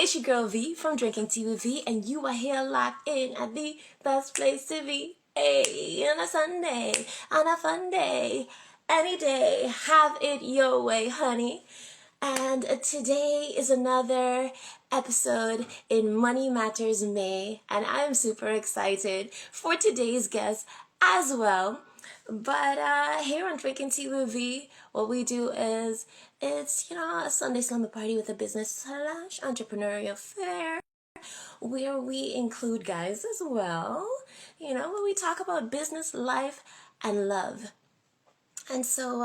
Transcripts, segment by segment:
it's your girl V from DTWV, and you are here locked in at the best place to be. Hey, on a Sunday, on a fun day, any day, have it your way, honey. And today is another episode in Money Matters May, and I'm super excited for today's guest as well. But here on Drinking Tea with V, what we do is it's a Sunday slumber party with a business slash entrepreneurial flair where we include guys as well. Where we talk about business, life, and love. And so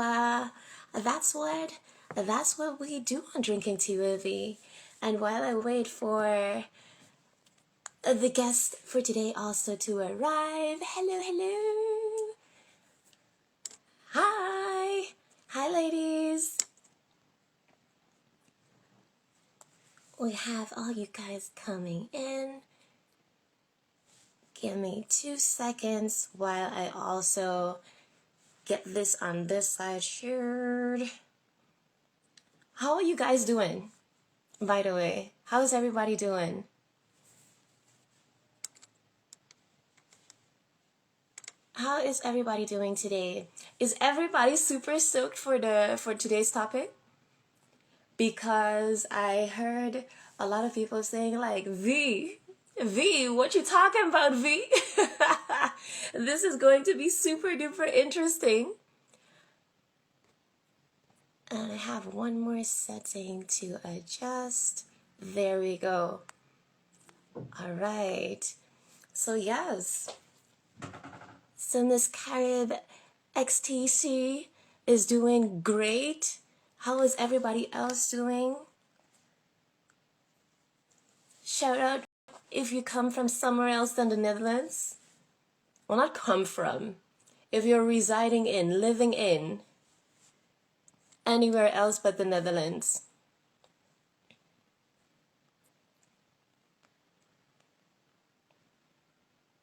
that's what we do on Drinking Tea with V. And while I wait for the guest for today also to arrive, hello. Hi ladies. We have all you guys coming in. Give me 2 seconds while I also get this on this side shared. How are you guys doing, by the way? How is everybody doing? How is everybody doing today? Is everybody super stoked for today's topic? Because I heard a lot of people saying like, V, what you talking about, V? This is going to be super duper interesting. And I have one more setting to adjust. There we go. All right. So yes. So Miss Carib XTC is doing great. How is everybody else doing? Shout out if you come from somewhere else than the Netherlands. Well, not come from. If you're residing in, living in, anywhere else but the Netherlands.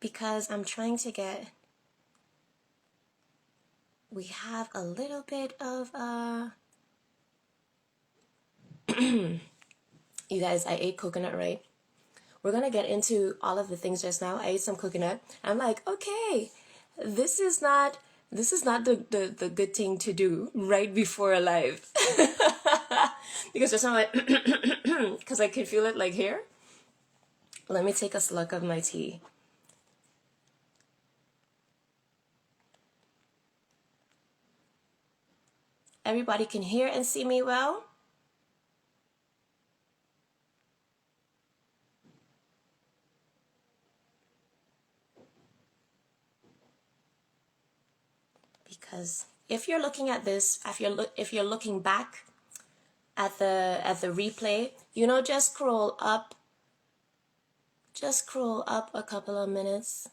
Because I'm trying to get... We have a little bit of... You guys, I ate coconut, right? We're gonna get into all of the things just now. I ate some coconut. I'm like, okay, this is not the good thing to do right before a live. Because just now, like, because I can feel it like here. Let me take a slug of my tea. Everybody can hear and see me well? Because if you're looking at this, if you're looking back at the replay, just scroll up. Just scroll up a couple of minutes.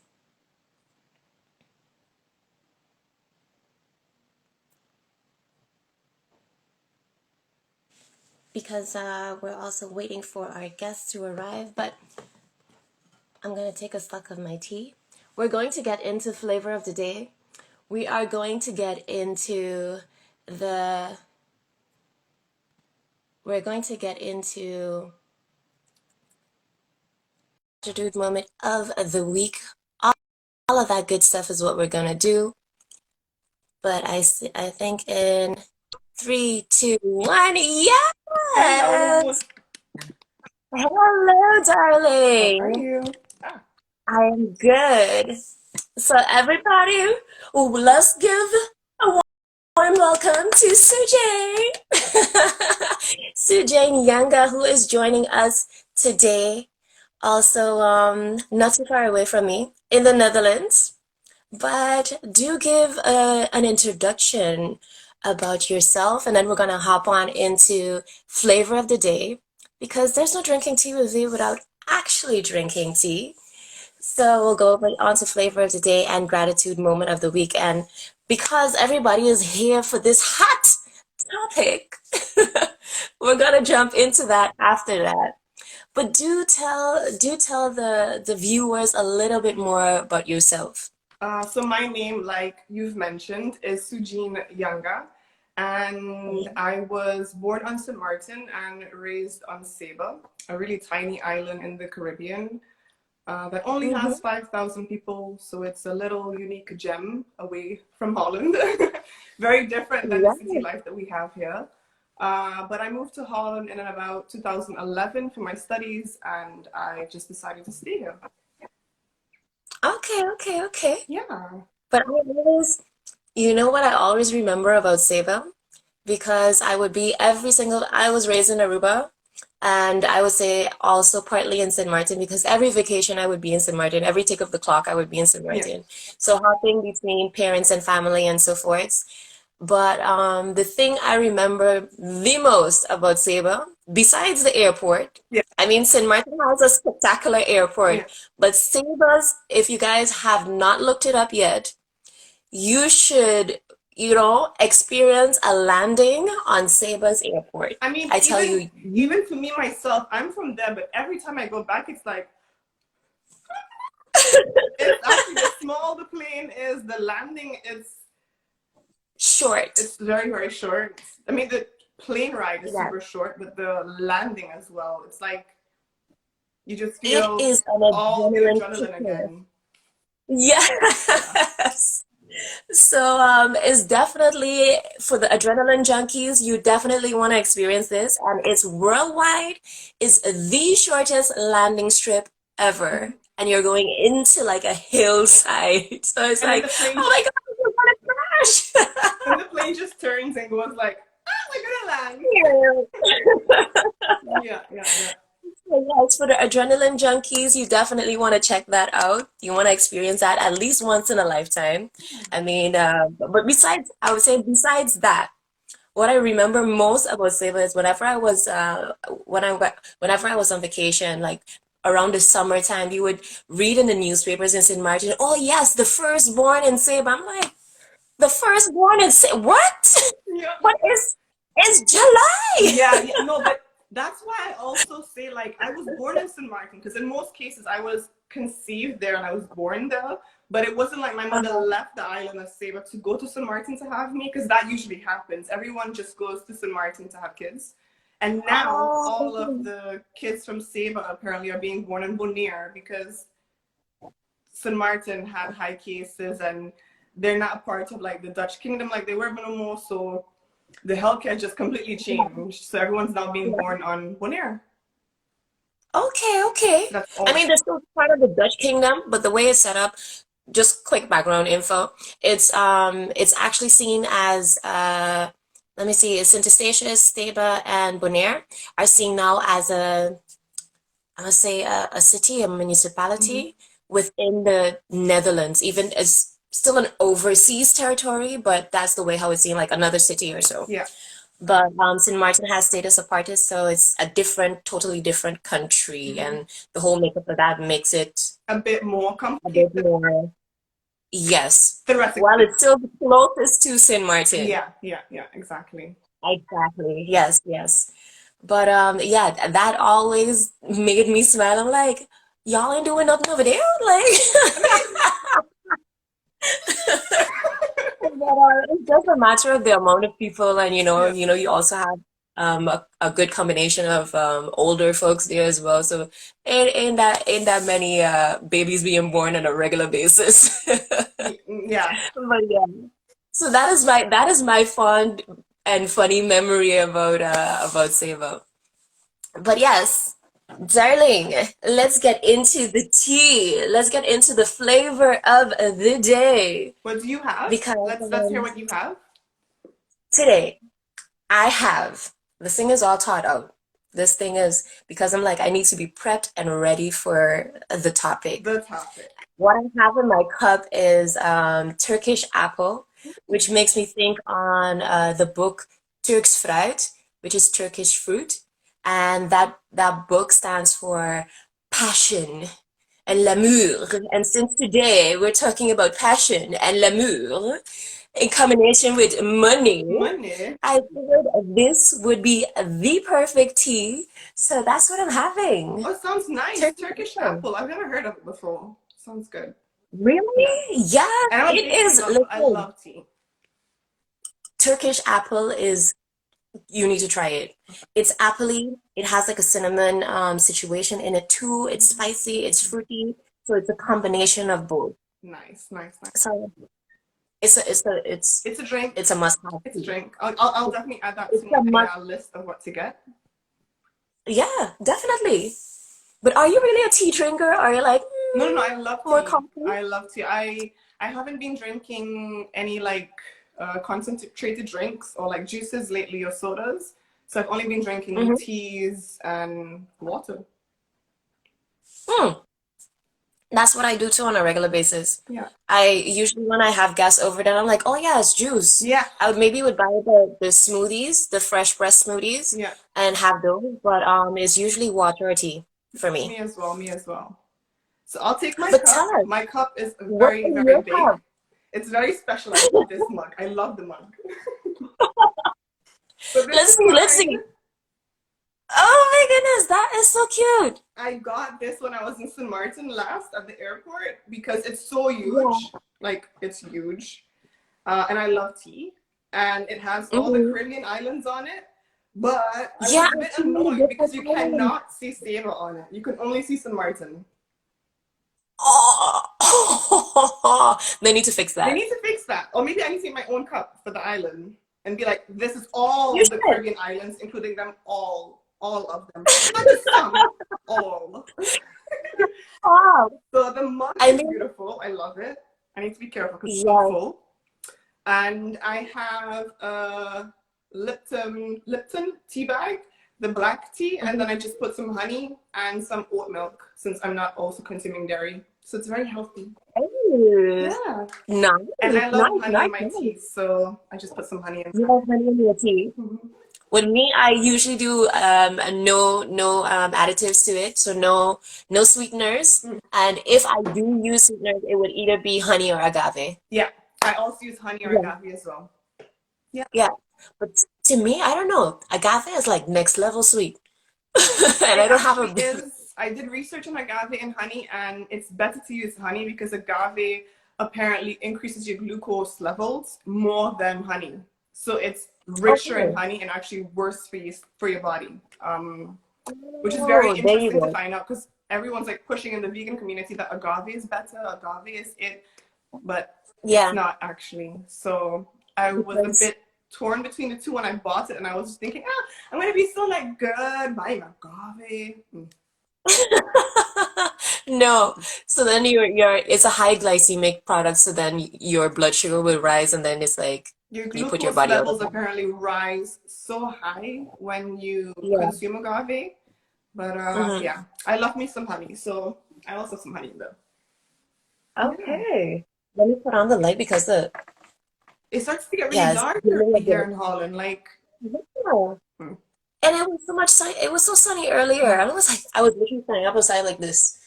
Because we're also waiting for our guests to arrive, but I'm going to take a slug of my tea. We're going to get into flavor of the day. We are going to get into the gratitude moment of the week. All of that good stuff is what we're going to do. But I think in 3, 2, 1, yes! Hello, darling. How are you? I am good. So everybody, let's give a warm welcome to Sue-Jeen. Sue-Jeen Janga, who is joining us today. Also, not too far away from me, in the Netherlands. But do give an introduction about yourself, and then we're going to hop on into flavor of the day, because there's no drinking tea with you without actually drinking tea. So we'll go on to flavor of the day and gratitude moment of the week. And because everybody is here for this hot topic, we're going to jump into that after that. But do tell the viewers a little bit more about yourself. So my name, like you've mentioned, is Sue-Jeen Janga, And I was born on St. Martin and raised on Saba, a really tiny island in the Caribbean that only has Mm-hmm. 5,000 people. So it's a little unique gem away from Holland. Very different than the city Right. life that we have here. But I moved to Holland in about 2011 for my studies, and I just decided to stay here. Okay, okay, okay. Yeah. But I always, you know what I always remember about Saba? Because I was raised in Aruba, and I would say also partly in St. Martin, because every vacation I would be in St. Martin, every tick of the clock I would be in St. Yeah. Martin. So hopping between parents and family and so forth. But the thing I remember the most about Saba, besides the airport, Yeah. I mean, St. Martin has a spectacular airport, Yeah. but Saba's, if you guys have not looked it up yet, you should, experience a landing on Saba's airport. I mean, I tell you, even for me myself, I'm from there, but every time I go back, it's like it's actually the small the plane is, the landing is short. it's very, very short. I mean, the plane ride is Yeah. super short, but the landing as well. It's like you just It feel is an all the adrenaline adrenaline kicker. again. Yeah. Yes. So it's definitely for the adrenaline junkies, you definitely want to experience this. And it's worldwide, it's the shortest landing strip Mhm. ever. And you're going into like a hillside. So it's And then like, the plane oh my just God, you're gonna crash. and the plane just turns and goes like, ah, we're gonna land. Yeah, yeah, yeah. So yes, for the adrenaline junkies, you definitely want to check that out. You want to experience that at least once in a lifetime. I mean, but besides, I would say besides that, what I remember most about Saba is whenever I was on vacation, like around the summertime, you would read in the newspapers in St. Martin, oh yes, the firstborn in Saba. I'm like, the firstborn in Saba, what? Yeah. What is, it's July. Yeah, yeah, no, but that's why I also say like I was born in St. Martin because in most cases I was conceived there and I was born there, but it wasn't like my mother Uh-huh. left the island of Saba to go to St. Martin to have me because that usually happens. Everyone just goes to St. Martin to have kids. And now all of Oh, the kids from Saba apparently are being born in Bonaire because St. Martin had high cases and they're not part of like the Dutch kingdom like they were no more. So the healthcare just completely changed. So everyone's now being yeah. born on Bonaire. Okay, okay. That's I all. mean, they're still part of the Dutch kingdom, but the way it's set up, just quick background info. It's actually seen as let me see, Saint Eustatius, Staba, and Bonaire are seen now as I must say a city, a Mm-hmm. municipality within the Netherlands. Even it's still an overseas territory, but that's the way how it's seen, like another city or so. Yeah, But St. Martin has status aparte, so it's a different, totally different country, mm-hmm. and the whole makeup of that makes it A bit more a bit complicated more, yes. While theoretically. it's still the closest to St. Martin. Yeah, yeah, yeah, exactly. Exactly. Yes, yes. But yeah, that always made me smile. I'm like, y'all ain't doing nothing over there? Like, I mean, but, it's just a matter of the amount of people, and yeah, you also have a good combination of older folks there as well. So ain't that many babies being born on a regular basis. yeah. But yeah, so that is my fond and funny memory about Sabo. But yes, darling, let's get into the tea. Let's get into the flavor of the day What do you have? because Let's hear what you have. today I have this thing is all thought out. This thing is because I'm like I need to be prepped and ready for the topic. The topic. What I have in my cup is Turkish apple, which makes me think on the book Turks Fruit, which is Turkish fruit, and that book stands for passion and l'amour. And since today we're talking about passion and l'amour in combination with money, Money. I figured this would be the perfect tea. So that's what I'm having. Oh, sounds nice. Turkish Turkish apple. apple. I've never heard of it before. Sounds good. Yeah. Really? Yes, And I'm a it big tea is. lover. I Listen, love tea. Turkish apple is, you need to try it. It's appley. It has like a cinnamon situation in it too. It's spicy, it's fruity. So it's a combination of both. Nice, nice, nice. So it's It's a drink. it's a must have. It's a drink. I'll definitely add that to It's a must. my list of what to get. Yeah, definitely. But are you really a tea drinker? Or are you like No, I love more tea. coffee? I love tea. I haven't been drinking any like concentrated drinks or like juices lately or sodas. So I've only been drinking Mm-hmm. teas and water. Hmm. That's what I do too on a regular basis. Yeah. I usually when I have guests over, then I'm like, oh yeah, it's juice. Yeah. Would buy the smoothies, the fresh pressed smoothies, Yeah. and have those. But it's usually water or tea for me. Me as well. Me as well. So I'll take my But cup. tell us, My cup is what's very, in very your big. cup? It's very special. I love this mug. I love the mug. So this Let's is see, let's mine. see. Oh my goodness, that is so cute. I got this when I was in St. Martin last at the airport because it's so Yeah. huge. Like, it's huge. And I love tea. And it has all the Mm-hmm. Caribbean islands on it. But I Yeah, was a I've bit seen the annoyed because different you islands. cannot see Saba on it. You can only see St. Martin. Oh, they need to fix They that. need to fix that. Or maybe I need to get my own cup for the island and be like, this is You all the should. Caribbean islands, including them all of them. Not just some, all. Oh, So the mug I is mean, beautiful. I love it. I need to be careful because it's so yes. full. And I have a Lipton tea bag, the black tea, and then I just put some honey and some oat milk since I'm not also consuming dairy. So it's very healthy. Ooh, Yeah. nice, And I love nice, honey nice, in my nice. tea, so I just put some honey You inside. have honey in your tea. Mhm. With me, I usually do no additives to it, so no sweeteners. Mm. And if I do use sweeteners, it would either be honey or agave. Yeah. I also use honey or Yeah, agave as well. Yeah. yeah. But to me, I don't know. Agave is like next level sweet, and It I don't have actually a. is. I did research on agave and honey, and it's better to use honey because agave apparently increases your glucose levels more than honey. So it's richer in Okay. honey and actually worse for your body. Which is very Oh, there you interesting to go. find out because everyone's like pushing in the vegan community that agave is better, agave is it, but it's Yeah, not actually. So I was a because bit torn between the two when I bought it, and I was just thinking, I'm gonna be so like good buying agave. no. So then you're it's a high glycemic product, so then your blood sugar will rise, and then it's like Your you put your glucose body out of levels balance. apparently rise so high when you Yeah. consume agave. But Hmm. yeah, I love me some honey, so I also have some honey though. Yeah. Okay. Let me put on the light because the It starts to get really yeah, it's dark really a early here bit. in Holland. Like, Yeah. hmm. And it was so much sun. It was so sunny earlier. I was like, I was literally standing up outside like this.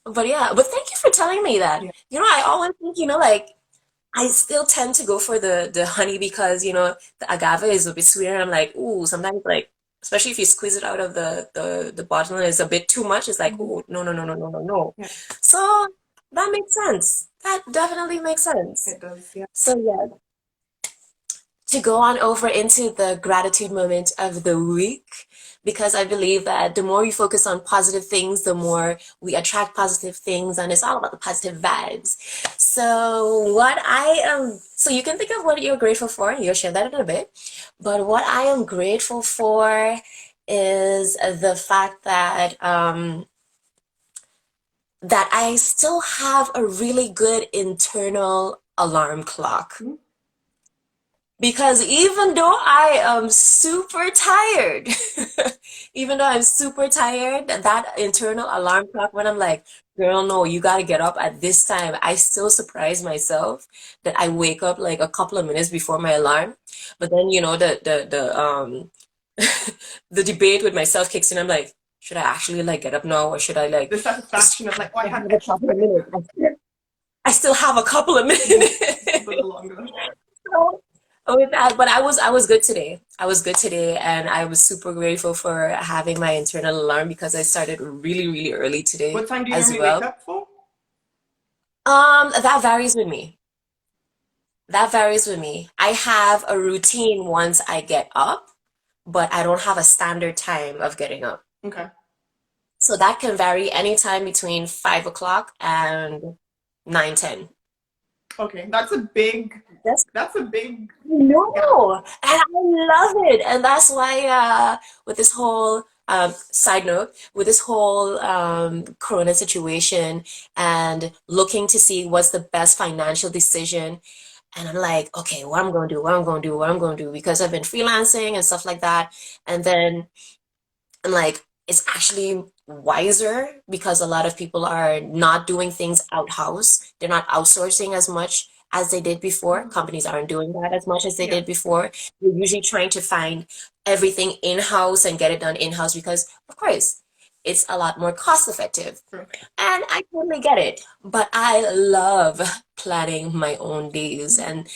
But yeah, but thank you for telling me that. Yeah, I always think, like I still tend to go for the honey because, the agave is a bit sweeter. And I'm like, ooh, sometimes like, especially if you squeeze it out of the bottle and it's a bit too much, it's like, mhm. ooh, no, no, no, no, no, no, no. Yeah, So that makes sense. That definitely makes sense. it does. Yeah. So yeah, to go on over into the gratitude moment of the week, because I believe that the more we focus on positive things, the more we attract positive things, and it's all about the positive vibes. So you can think of what you're grateful for, and you'll share that in a bit. But what I am grateful for is the fact that I still have a really good internal alarm clock. Mhm. Because even though I am super tired, even though I'm super tired, that internal alarm clock when I'm like, girl, no, you gotta get up at this time, I still surprise myself that I wake up like a couple of minutes before my alarm. But then, the the debate with myself kicks in. I'm like, should I actually like get up now or should I like The just satisfaction of like, oh, I have have a extra couple of time. minutes? I still have a couple of Just minutes. a little longer. So, with that, but I was good today. I was good today, and I was super grateful for having my internal alarm because I started really, really early today What time do you as normally wake well. up for? That varies with me. That varies with me. I have a routine once I get up, but I don't have a standard time of getting up. Okay. So that can vary anytime between 5 o'clock and 9:10. Okay. That's That's a big gap. no, and I love it. And that's why with this whole side note, with this whole Corona situation and looking to see what's the best financial decision. And I'm like, okay, what I'm gonna do, what I'm gonna do, what I'm gonna do, because I've been freelancing and stuff like that. And then I'm like, it's actually wiser because a lot of people are not doing things out-house. They're not outsourcing as much as they did before. Mhm. Companies aren't doing that as much as they Yeah. did before. They're usually trying to find everything in-house and get it done in-house because, of course, it's a lot more cost effective. True. And I totally get it. But I love planning my own days. Mhm. And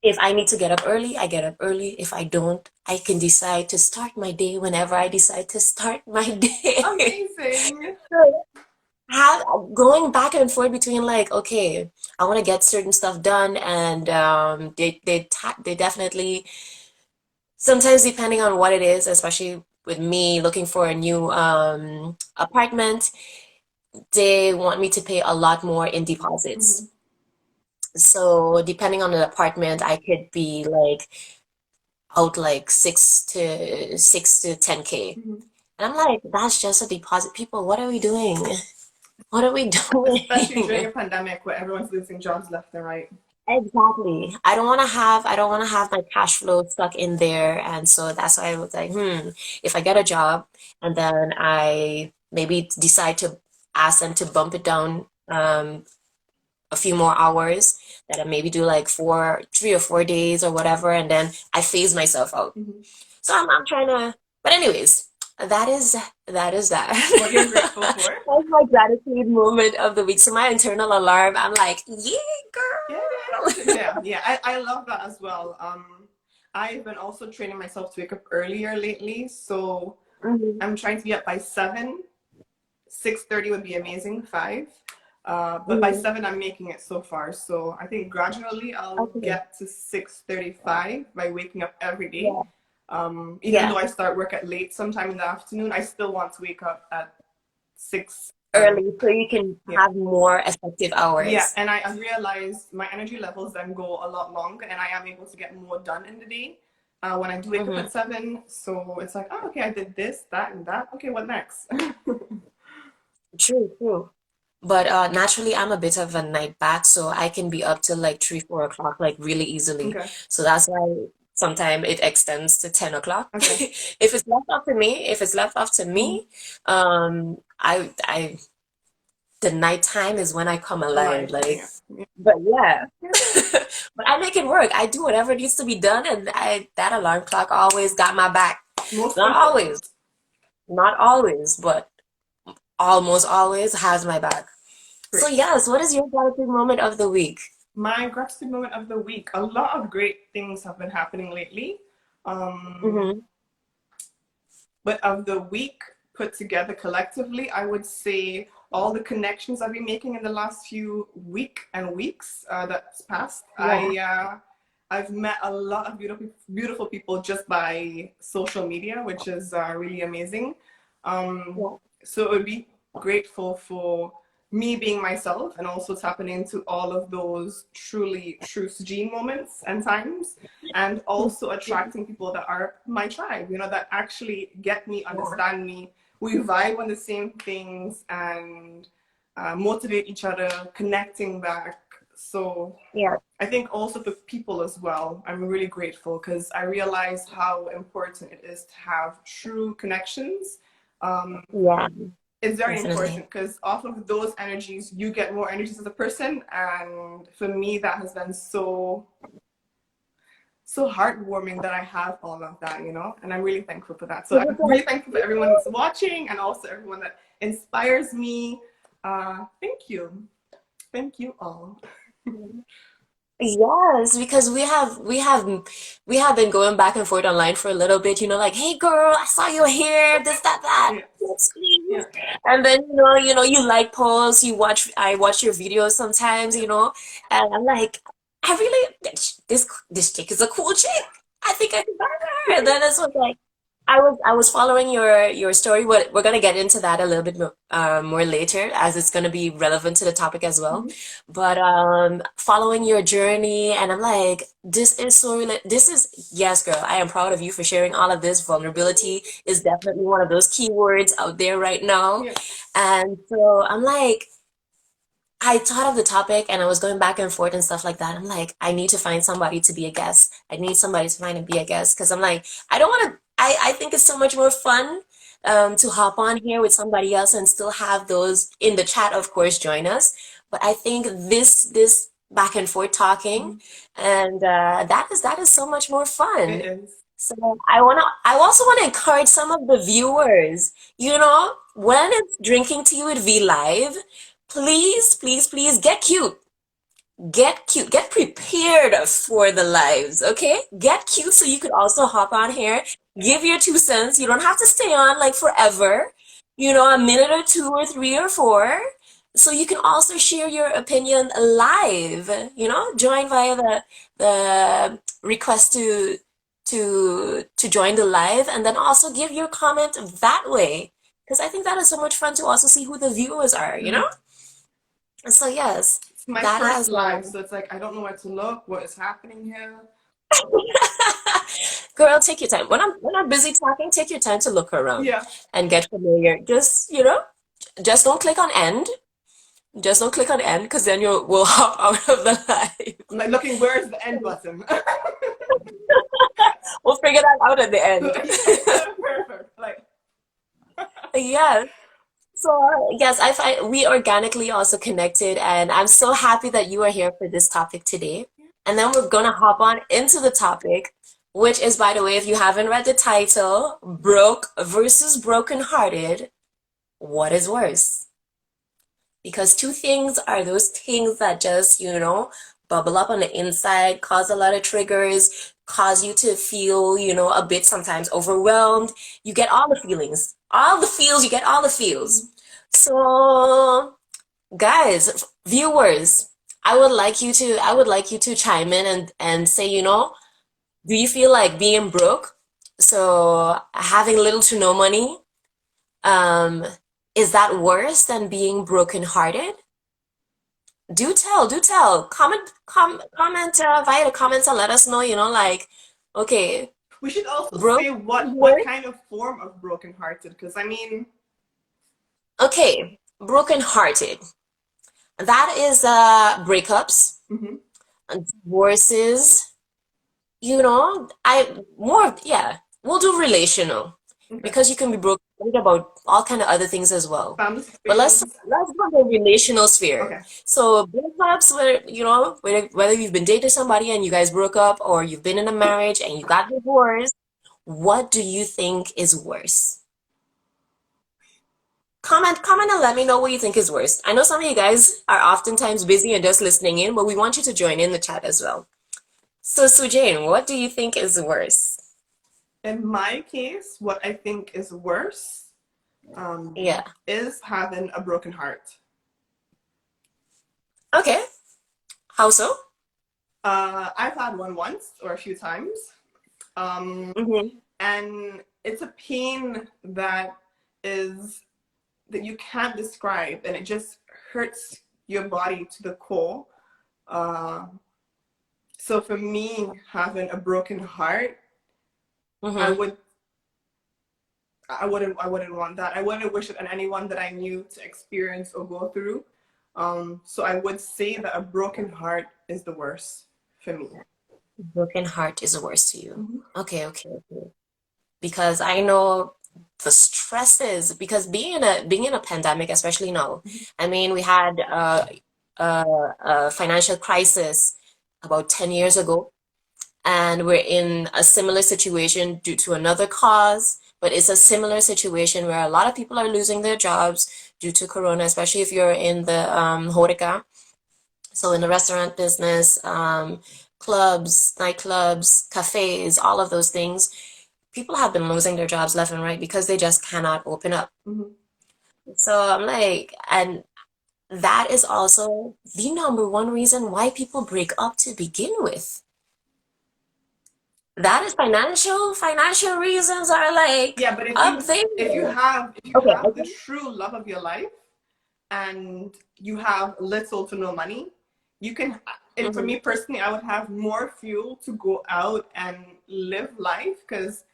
if I need to get up early, I get up early. If I don't, I can decide to start my day whenever I decide to start my day. Amazing. So have going back and forth between like, okay, I want to get certain stuff done, and they definitely sometimes depending on what it is, especially with me looking for a new apartment, they want me to pay a lot more in deposits. Mhm. So depending on the apartment, I could be like out like 6 to 10K. Mhm. And I'm like, that's just a deposit. People, what are we doing? What are we Especially during doing? a pandemic where everyone's losing jobs left and right. Exactly. I don't want to have my cash flow stuck in there. And so that's why I was like, if I get a job and then I maybe decide to ask them to bump it down a few more hours, that I maybe do like 3 or 4 days or whatever, and then I phase myself out. Mhm. So I'm trying to, but anyways, that is that is that. What you're grateful for? That's my gratitude moment of the week. So my internal alarm, I'm like, yeah, Yeah, girl. yeah, yeah. I love that as well. I've been also training myself to wake up earlier lately, so Mhm. I'm trying to be up by 7. 6:30 would be amazing. 5. But by Mhm. 7, I'm making it so far. So I think gradually I'll Okay. get to 6:35 by waking up every day. Yeah. Even Yeah. though I start work at late sometime in the afternoon, I still want to wake up at 6. Early so you can Yeah. have more effective Yeah, hours. and I realized my energy levels then go a lot longer, and I am able to get more done in the day when I do wake up Hmm. at 7. So it's like, oh, okay, I did this, that, and that. Okay, what next? True, true. But naturally, I'm a bit of a night bat, so I can be up till like 3, 4 o'clock, like really easily. Okay, So that's why sometimes it extends to 10 o'clock. okay. If it's left up to Mm-hmm. me, I the nighttime is when I come alive. Alive, Like, yeah. Yeah. but yeah, but I make it work. I do whatever needs to be done, and that alarm clock always got my back. Most Not always, important. not always, but almost always has my back. So Great. yes, what is your gratitude moment of the week? My gratitude moment of the week. A lot of great things have been happening lately. Um, Mm-hmm. but of the week put together collectively, I would say all the connections I've been making in the last few weeks that's passed. Yeah. I've met a lot of beautiful people just by social media, which is really amazing. Um, Yeah. so it would be grateful for me being myself and also tapping into all of those truly true Sue-Jeen moments and times, and also attracting people that are my tribe, that actually get me, Yeah. understand me. We vibe on the same things and motivate each other, connecting back. So Yeah. I think also for people as well, I'm really grateful because I realize how important it is to have true connections. Um, Yeah. it's very Definitely. important because off of those energies, you get more energies as a person. And for me, that has been so heartwarming that I have all of that. And I'm really thankful for that. So I'm really thankful for everyone that's watching and also everyone that inspires me. Thank you. Thank you all. Yes, because we have been going back and forth online for a little bit, like, hey girl, I saw you here, this, that. Yeah. Yes, Yeah. please. And then, you like posts, I watch your videos sometimes, and I'm like, I really this chick is a cool chick. I think I could buy her. And then this was like I was following your story. We're gonna get into that a little bit more later, as it's gonna be relevant to the topic as well. Mhm. But following your journey, and I'm like, this is so this is yes, girl. I am proud of you for sharing all of this. Vulnerability is definitely one of those keywords out there right now, Yeah. and so I'm like. I thought of the topic and I was going back and forth and stuff like that. I'm like, I need to find somebody to be a guest. I need somebody to find and be a guest because I'm like, I don't want to. I think it's so much more fun to hop on here with somebody else and still have those in the chat, of course, join us. But I think this back and forth talking Mhm. and that is so much more It fun. is. So I also wanna encourage some of the viewers, when it's Drinking Tea with V Live, please, please, please get cute. Get cute. Get prepared for the lives, okay? Get cute so you could also hop on here, give your 2 cents. You don't have to stay on like forever, a minute or two or three or four. So you can also share your opinion live, join via the request to join the live and then also give your comment that way. Because I think that is so much fun to also see who the viewers are, you Mhm. know? So yes, It's my that first has live, so it's like I don't know where to look, what is happening here. girl, take your time. When I'm busy talking, take your time to look around Yeah. and get familiar. Just don't click on end. Just don't click on end because then you will hop out of the live. I'm like looking, where's the end button? We'll figure that out at the end. Perfect. Like, Yes. So yes, I find we organically also connected, and I'm so happy that you are here for this topic today. And then we're gonna hop on into the topic, which is, by the way, if you haven't read the title, Broke versus Brokenhearted, what is worse? Because two things are those things that just, bubble up on the inside, cause a lot of triggers, cause you to feel, a bit sometimes overwhelmed. You get all the feelings, all the feels, you get all the feels. So, guys, viewers, I would like you to chime in and say, do you feel like being broke? So, having little to no money, um, is that worse than being brokenhearted? Do tell. Comment via the comments and let us know, like, okay, we should also broke say is what worse. kind of form of brokenhearted, because I mean, Okay, brokenhearted. That is breakups, mhm. divorces, yeah, we'll do relational Okay, because you can be broken about all kind of other things as well. family But let's situations. let's go to the relational sphere. Okay, So breakups where whether you've been dating somebody and you guys broke up or you've been in a marriage and you got divorced, what do you think is worse? Comment and let me know what you think is worse. I know some of you guys are oftentimes busy and just listening in, but we want you to join in the chat as well. So Sue-Jeen, what do you think is worse? in my case, what I think is worse um, Yeah. is having a broken heart. Okay. How so? I've had one once or a few times, um, Mm-hmm. and it's a pain is that you can't describe, and it just hurts your body to the core. Uh, so for me, having a broken heart, I Mm-hmm. would, I wouldn't want that. I wouldn't wish it on anyone that I knew to experience or go through. So I would say that a broken heart is the worst for me. Broken heart is worse to you. Mhm. Okay, okay, okay. Because I know the stresses, because being in a pandemic, especially now, I mean, we had a financial crisis about 10 years ago, and we're in a similar situation due to another cause, but it's a similar situation where a lot of people are losing their jobs due to Corona, especially if you're in the horeca. So in the restaurant business, clubs, nightclubs, cafes, all of those things, people have been losing their jobs left and right because they just cannot open up. Mhm. So I'm like, and that is also the number one reason why people break up to begin with. That is financial. Financial reasons are like Yeah, but up there. if you Okay, have the okay. true love of your life and you have little to no money, you can, and for Mm-hmm. me personally, I would have more fuel to go out and live life because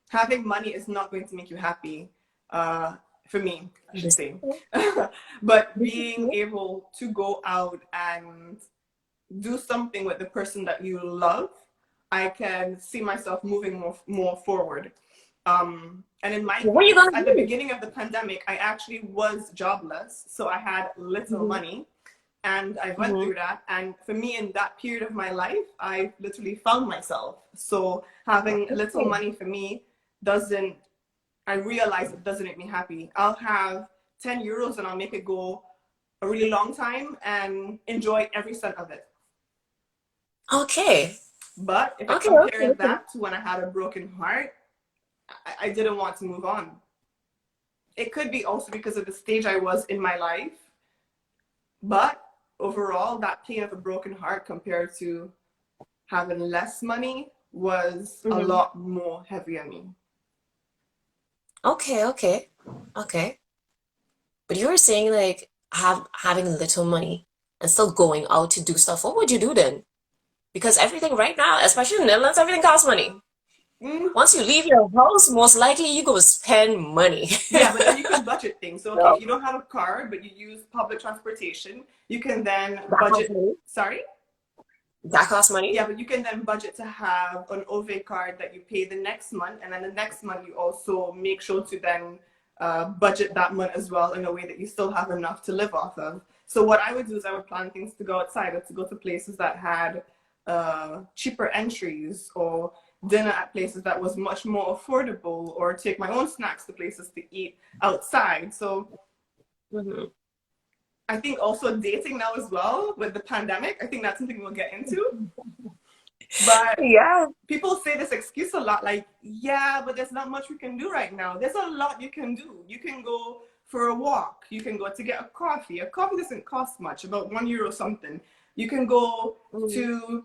having money is not going to make you happy. Uh, for me, I should This is say. true. But This is being true. able to go out and do something with the person that you love, I can see myself moving more forward. And in my What are you case, gonna at the do? beginning of the pandemic, I actually was jobless, so I had little Mm-hmm. money, and I went Mm-hmm. through that. And for me, in that period of my life, I literally found myself. So having little Okay. money for me doesn't. I realize it doesn't make me happy. I'll have 10 euros and I'll make it go a really long time and enjoy every cent of it. Okay. But if I Okay. compare Okay. that to when I had a broken heart, I didn't want to move on. It could be also because of the stage I was in my life, but overall, that pain of a broken heart compared to having less money was a Mm-hmm. lot more heavy on me. Okay. Okay. Okay. But you were saying like having little money and still going out to do stuff. What would you do then? Because everything right now, especially in the Netherlands, everything costs money. Mm, Once you leave your house, most likely you go spend money. yeah, but then you can budget things. So, okay, if So you don't have a car, but you use public transportation, you can then that costs budget. money. Sorry? That costs money. Yeah, but you can then budget to have an OV card that you pay the next month, and then the next month you also make sure to then budget that month as well in a way that you still have enough to live off of. So what I would do is I would plan things to go outside or to go to places that had cheaper entries or dinner at places that was much more affordable or take my own snacks to places to eat outside. So Hmm. I think also dating now as well with the pandemic, I think that's something we'll get into. But Yeah, people say this excuse a lot like, yeah, but there's not much we can do right now. There's a lot you can do. You can go for a walk. You can go to get a coffee. A coffee doesn't cost much, about €1 something. You can go mhm. to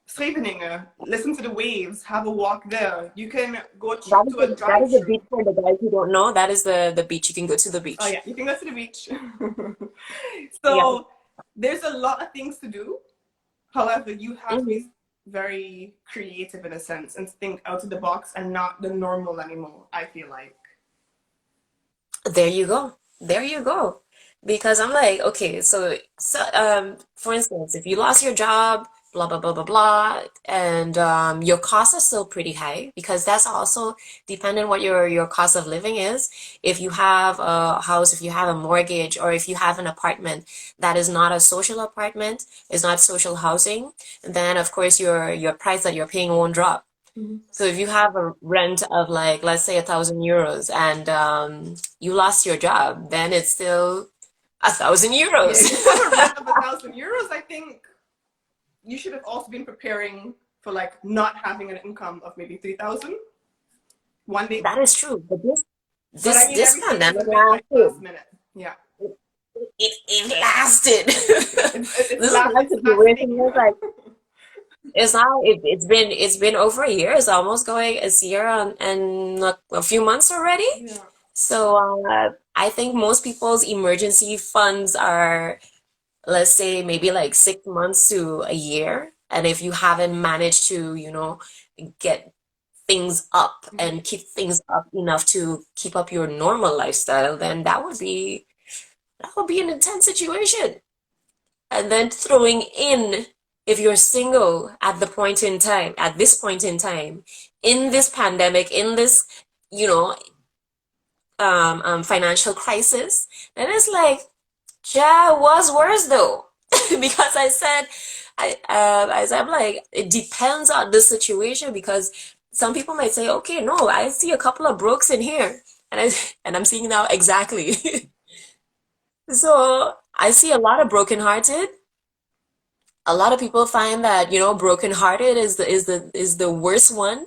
Scheveningen, listen to the waves, have a walk there. You can go That is to a that is the drive-through. beach for the guys who don't know. That is the beach. You can go to the Oh beach. yeah, you can go to the beach. Yeah. So there's a lot of things to do. However, you have to be Hmm. very creative in a sense and think out of the box and not the normal anymore, I feel like. There you go. There you go. Because I'm like, okay, for instance, if you lost your job, blah blah blah blah blah, and your costs are still pretty high because that's also dependent what your cost of living is. If you have a house, if you have a mortgage, or if you have an apartment that is not a social apartment, is not social housing, then of course your price that you're paying won't drop. Mm-hmm. So if you have a rent of like, let's say 1,000 euros and you lost your job, then it's still 1,000 euros. Yeah, if you have a rent of €1,000, I think you should have also been preparing for like not having an income of maybe 3,000 one day. That is true. But this But I this mean, this everything is pandemic a bit like last lasted. minute. Yeah, It lasted. it's This is my it's lasting. situation. It's like it's been over a year. It's almost going a year and a few months already. Yeah. So I think most people's emergency funds are, let's say, maybe like 6 months to a year. And if you haven't managed to, get things up Mm-hmm. and keep things up enough to keep up your normal lifestyle, then that would be an intense situation. And then throwing in, if you're single at this point in time, in this pandemic, in this, you know, financial crisis, then it's like, yeah, it was worse though. Because I'm like, it depends on the situation because some people might say, okay, no, I see a couple of brooks in here. And I'm seeing now exactly. So I see a lot of brokenhearted. A lot of people find that, brokenhearted is the worst one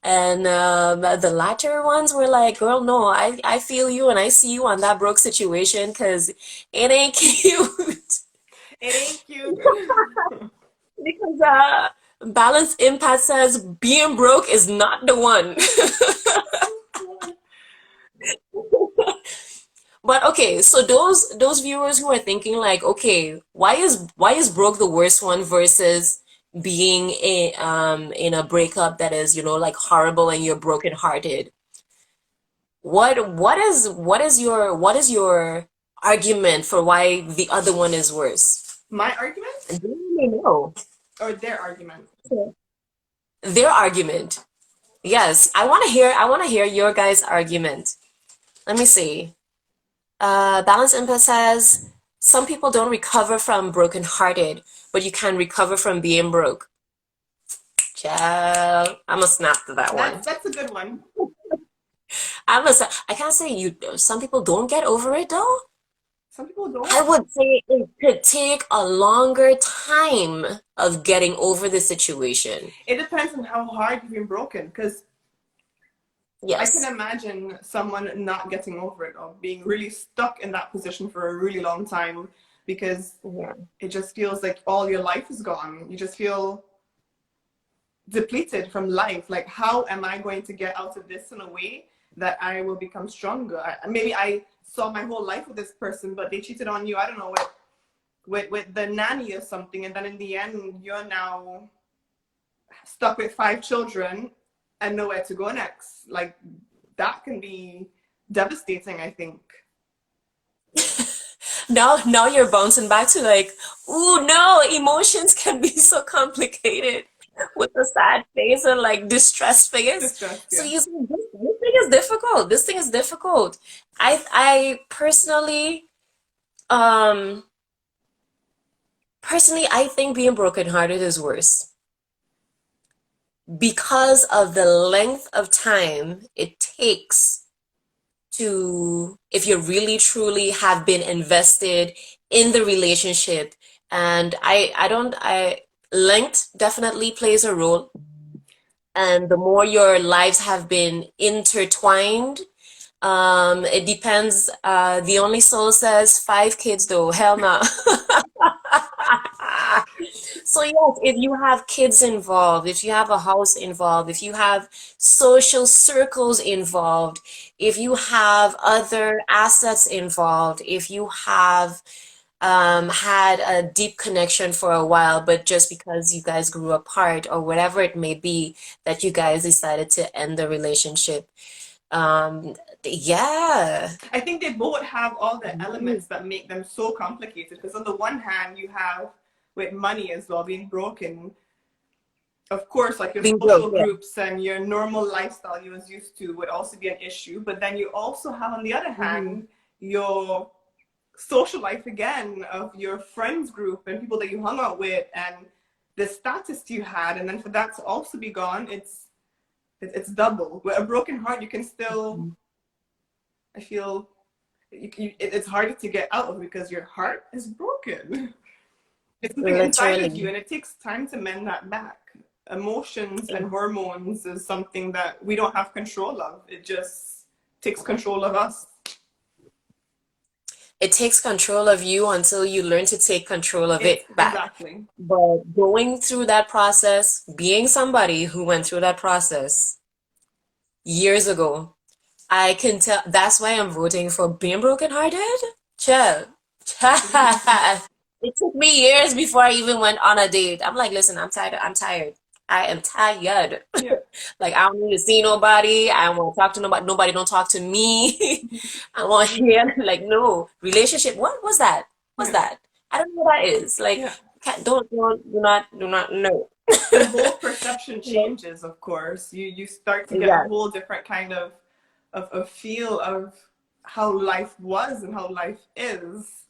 And the latter ones were like, girl, no, I feel you and I see you on that broke situation because it ain't cute. It ain't cute. Because Balance Impact says being broke is not the one. But okay, so those viewers who are thinking like, okay, why is broke the worst one versus being in a breakup that is, like horrible and you're brokenhearted. What is your argument for why the other one is worse? My argument I don't really know. or their argument? Their argument. Yes, I want to hear your guys' argument. Let me see. Balance Impact says some people don't recover from brokenhearted, but you can recover from being broke. Child, I'm gonna snap to that one. That's a good one. I can't say you. Some people don't get over it though. Some people I don't. would say it could take a longer time of getting over the situation. It depends on how hard you've been broken. Because I can Yes. imagine someone not getting over it or being really stuck in that position for a really long time because Yeah. it just feels like all your life is gone. You just feel depleted from life. Like, how am I going to get out of this in a way that I will become stronger? Maybe I saw my whole life with this person, but they cheated on you. I don't know, with the nanny or something, and then in the end, you're now stuck with 5 children and nowhere to go next. Like, that can be devastating, I think. Now you're bouncing back to like, ooh, no, emotions can be so complicated with the sad face and like distressed face. Distressed, So yeah. you see, this thing is difficult. This thing is difficult. I um personally I think being brokenhearted is worse because of the length of time it takes to, if you really truly have been invested in the relationship. And I don't I length definitely plays a role, and the more your lives have been intertwined, it depends. The only soul says 5 kids though, hell no. So yes, if you have kids involved, if you have a house involved, if you have social circles involved, if you have other assets involved, if you have had a deep connection for a while, but just because you guys grew apart or whatever it may be, that you guys decided to end the relationship. Um, yeah. I think they both have all the elements that make them so complicated. Because on the one hand, you have with money as well being broken. Of course, like your Being broke, social yeah. groups and your normal lifestyle you was used to would also be an issue. But then you also have, on the other Mhm. hand, your social life again of your friends group and people that you hung out with and the status you had, and then for that to also be gone, it's double. With a broken heart, you can still, I feel, it's harder to get out of because your heart is broken. It's something inside of you, Literally. and it takes time to mend that back. Emotions and hormones is something that we don't have control of. It just takes control of us. It takes control of you until you learn to take control of It's it back. exactly. But going through that process, being somebody who went through that process years ago, I can tell that's why I'm voting for being brokenhearted. Chill. It took me years before I even went on a date. I'm like, listen, I'm tired. I'm tired. I am tired. Yeah. Like, I don't need to see nobody. I don't want to talk to nobody. Nobody don't talk to me. I want to hear, like, no. Relationship. What was that? What's Yeah. that? I don't know what that is. Like, Yeah. do not know. The whole perception changes, of course. You start to get a Yeah. whole different kind of feel of how life was and how life is.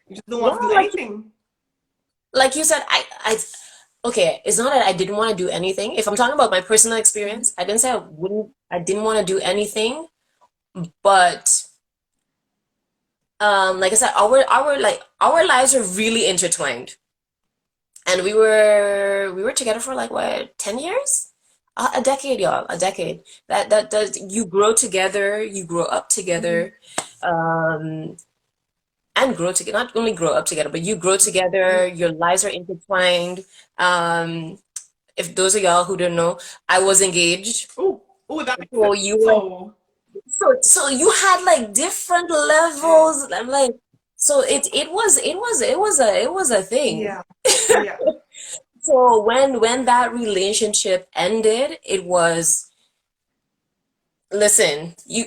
You just don't Yeah, want to do like anything. like you said, okay, it's not that I didn't want to do anything. If I'm talking about my personal Mhm. experience, I didn't want to do anything, but like I said, our lives are really intertwined. And we were together for like what, 10 years? A decade, y'all, a decade. That does you grow together, you grow up Hmm. together, um, and grow together. Not only grow up together, but you grow together. Yeah. Your lives are intertwined. Um, if those of y'all who don't know, I was engaged. Oh, oh, that makes So sense. you were So, so you had like different yeah, levels. I'm like, so it was a thing. yeah, yeah. So when that relationship ended, it was, listen, you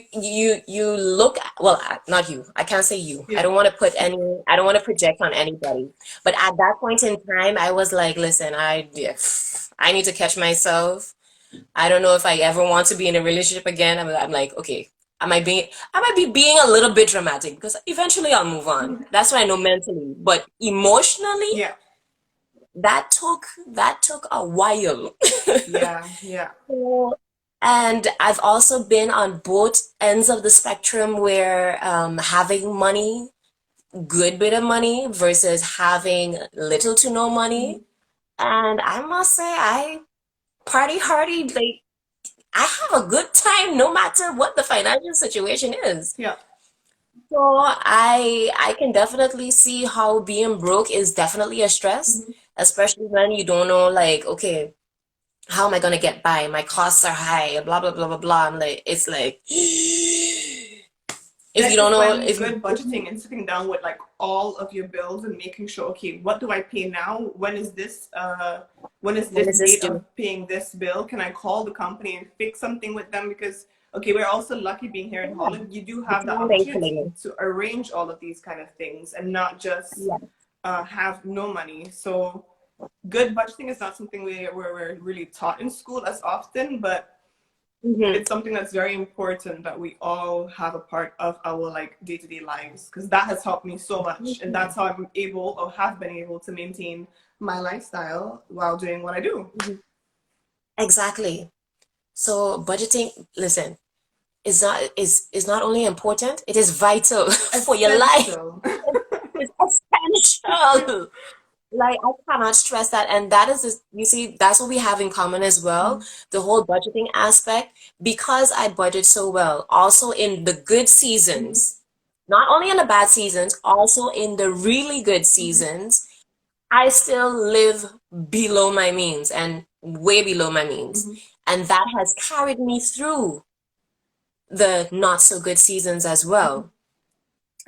look well, not you. I can't say you. Yeah. I don't want to project on anybody. But at that point in time, I was like, listen, yeah, I need to catch myself. I don't know if I ever want to be in a relationship again. I'm like, okay, I might be being a little bit dramatic because eventually I'll move on. That's what I know mentally. But emotionally, Yeah, that took a while. yeah, yeah. So, and I've also been on both ends of the spectrum where having money, good bit of money versus having little to no money. Mhm. And I must say, I party hardy, like I have a good time no matter what the financial situation is. Yeah. So I can definitely see how being broke is definitely a stress, Mhm. especially when you don't know like, okay, how am I gonna get by? My costs are high, blah blah blah blah blah. I'm like, it's like if This you don't is know when if good budgeting and sitting down with like all of your bills and making sure, okay, what do I pay now? When is when this is this date of due? paying this bill? Can I call the company and fix something with them? Because okay, we're also lucky being here in Yeah, Holland. You do the have the time they opportunity playing. to arrange all of these kind of things and not just Yeah. have no money. So good budgeting is not something we're really taught in school as often, but Hmm. it's something that's very important that we all have a part of our like day-to-day lives, because that has helped me so much, and that's how I'm able or have been able to maintain my lifestyle while doing what I do. Exactly. So budgeting, listen, is not only important, it is vital for your life. Essential. It's essential. Like I cannot stress that, and that is this, you see, that's what we have in common as well. Mhm. The whole budgeting aspect, because I budget so well, also in the good Mhm. seasons, not only in the bad seasons, also in the really good Mhm. seasons, I still live below my means and way below my means. Mhm. And that has carried me through the not so good seasons as well.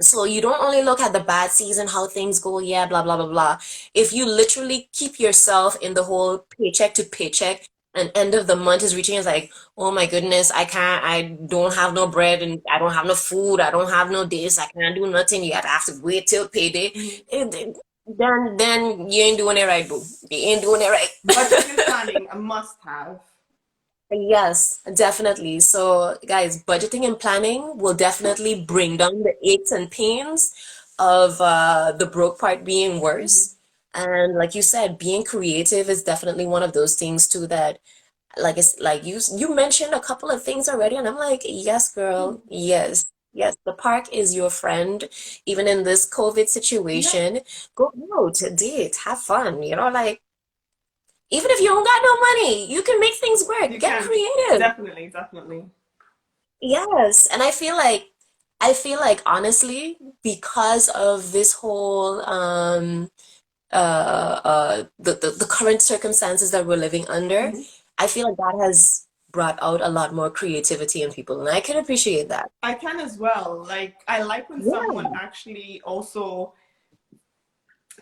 So you don't only look at the bad season, how things go, yeah, blah, blah, blah, blah. If you literally keep yourself in the whole paycheck to paycheck and end of the month is reaching, it's like, oh my goodness, I don't have no bread and I don't have no food, I don't have no this, I can't do nothing, you have to wait till payday. Mhm. Then you ain't doing it right, boo. You ain't doing it Budgeting and right. planning a must have. Yes, definitely. So, guys, budgeting and planning will definitely bring down the aches and pains of the broke part being Mhm. worse. And like you said, being creative is definitely one of those things too that, like it's like you mentioned a couple of things already, and I'm like, yes, girl, yes. Yes, the park is your friend, even in this COVID Yeah, situation. Go out, date, have fun, like even if you don't got no money, you can make things work. you Get can. creative. Definitely, definitely. Yes, and I feel like honestly, because of this whole the current circumstances that we're living under, Mhm. I feel like that has brought out a lot more creativity in people, and I can appreciate that. I can as well. Like, I like when someone Yeah. actually also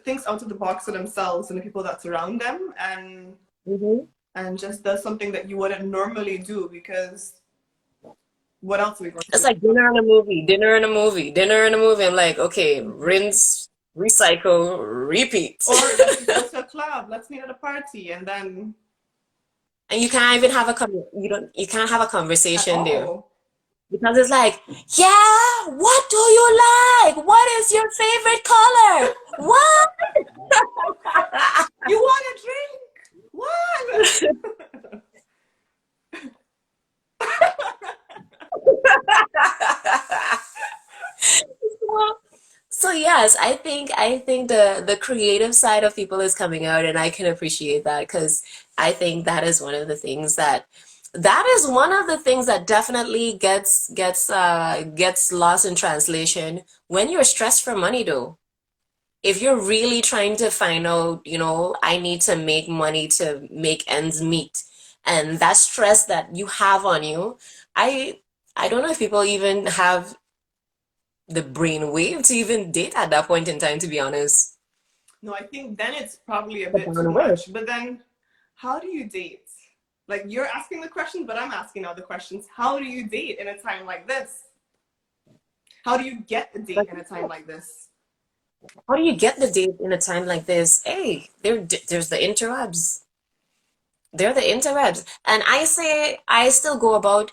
thinks out of the box for themselves and the people that surround them, Hmm. and just does something that you wouldn't normally do, because what else are we going to It's do? like dinner and a movie, dinner and a movie, dinner and a movie. I'm like, okay, Mhm. rinse, recycle, repeat. Or let's just go to a club, let's meet at a party, and then And you can't even have you can't have a at conversation there. all. Because it's like, yeah, what do you like? What is your favorite color? What? You want a drink? What? So, so yeah, yes, I think the creative side of people is coming out, and I can appreciate that because I think that is one of the things that definitely gets lost in translation when you're stressed for money though. If you're really trying to find out, I need to make money to make ends meet, and that stress that you have on you, I I don't know if people even have the brain wave to even date at that point in time, to be honest. No, I think then it's probably a The bit too bandwidth. much. But then, how do you date? Like you're asking the question, but I'm asking all the questions. How do you date in a time like this? How do you get a date Like, in a time like this? how do you get the date in a time like this? Hey, there's the interwebs. They're the interwebs. And I say, I still go about,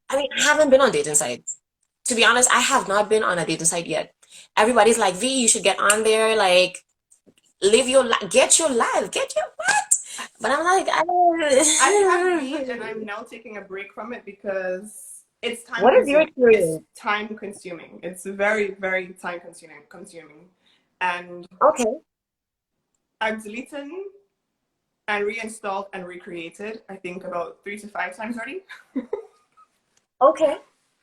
I mean, I haven't been on dating sites. To be honest, I have not been on a dating site yet. Everybody's like, V, you should get on there, like, live your life, get your life, get your what? But I'm like, I have been, and I, I'm now taking a break from it because it's time what is your consuming. It's experience? time consuming. It's very, very time consuming. And Okay, I've deleted and reinstalled and recreated, I think about 3 to 5 times already. okay,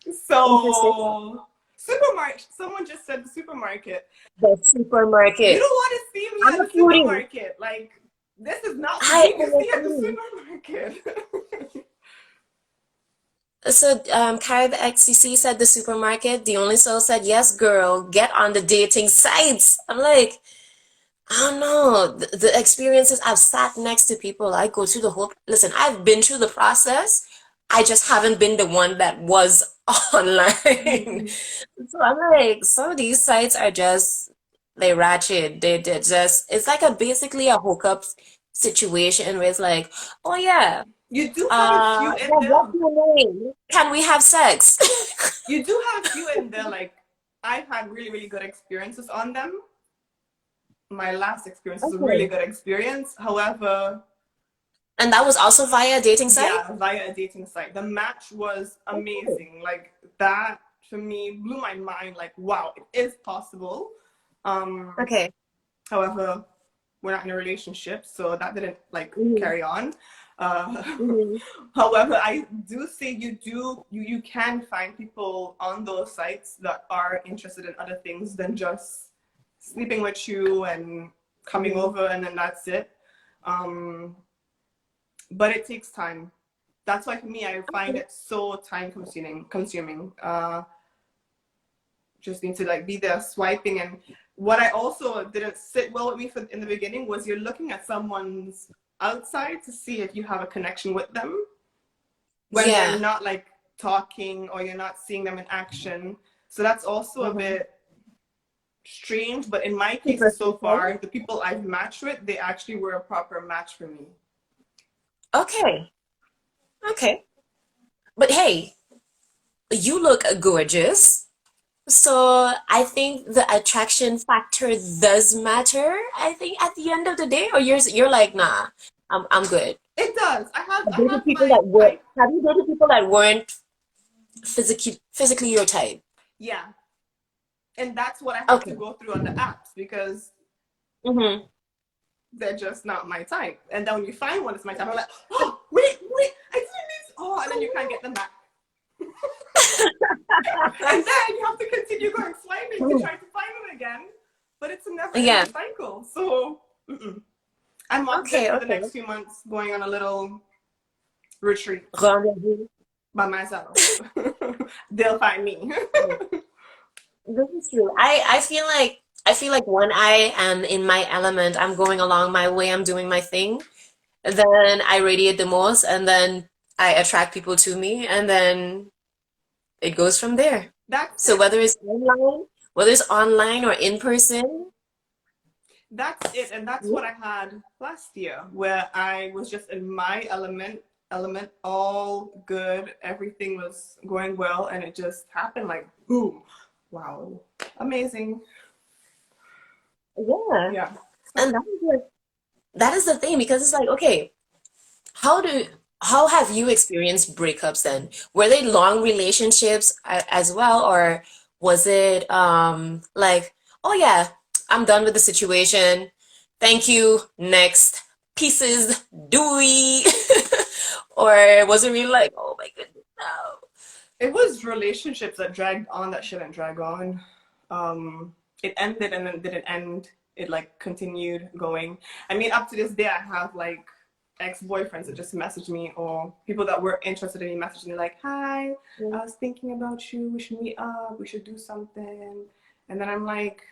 interesting. So, supermarket, someone just said the supermarket. The You supermarket. don't want to see me I'm at a the foodie. supermarket. Like, this is not for I me to am a see at the foodie. supermarket. So, Carib XCC said the supermarket. The only soul said, yes, girl, get on the dating sites. I'm like, I don't know. The experiences I've sat next to people, I go through the whole, listen, I've been through the process. I just haven't been the one that was online. Mhm. So I'm like, some of these sites are just, they ratchet. They're just, it's like basically a hookup situation where it's like, oh yeah, You do have a few in what's there. your name? Can we have sex? You do have a few in there. Like, I've had really, really good experiences on them. My last experience was a really Okay. good experience. However, And that was also via a dating site? yeah, via a dating site. The match was Okay. amazing. Like that for me blew my mind. Like, wow, it is possible. Um, Okay. However, we're not in a relationship, so that didn't like Hmm. carry on. Uh, Hmm. However, I do say you can find people on those sites that are interested in other things than just sleeping with you and coming Hmm. over and then that's it. Um, but it takes time. That's why for me, I find Okay. it so time consuming. Just need to like be there swiping. And what I also didn't sit well with me in the beginning was you're looking at someone's outside to see if you have a connection with them when they're Yeah. not like talking or you're not seeing them in action. So that's also a Hmm. bit strange. But in my cases so Superficial. far, the people I've matched with, they actually were a proper match for me. Okay. Okay. But hey, you look gorgeous. So I think the attraction factor does matter. I think at the end of the day, or you're like, nah, I'm good. It does. I Dated have people my that were I have you dated people that weren't physically your type? yeah, and that's what I have to Okay. go through on the apps because Mm-hmm. they're just not my type. And then when you find one that's my type, I'm like, oh wait, I didn't miss. Oh, and then you can't get them back. And then you have to continue going swiping to try to find them again. But it's a Yeah. never-ending cycle. So I'm off this Okay, for the okay. next few months, going on a little retreat Rendezvous. by myself. They'll find me. This is true. I feel like when I am in my element, I'm going along my way, I'm doing my thing, then I radiate the most, and then I attract people to me, and then it goes from there. That's So it. whether it's online or in person, That's it. And that's what I had last year, where I was just in my element, all good. Everything was going well, and it just happened like boom. Wow. Amazing. yeah. Yeah. And that is the thing because it's like, okay, how do how have you experienced breakups then? Were they long relationships as well, or was it like, oh yeah, I'm done with the situation. Thank you. Next. Pieces. Dewey. Or was it really like, oh my goodness, no. It was relationships that dragged on that shouldn't drag on. It ended and then didn't end. It like continued going. I mean, up to this day, I have like ex-boyfriends that just message me, or people that were interested in me message me like, "Hi, I was thinking about you. We should meet up. We should do something." And then I'm like,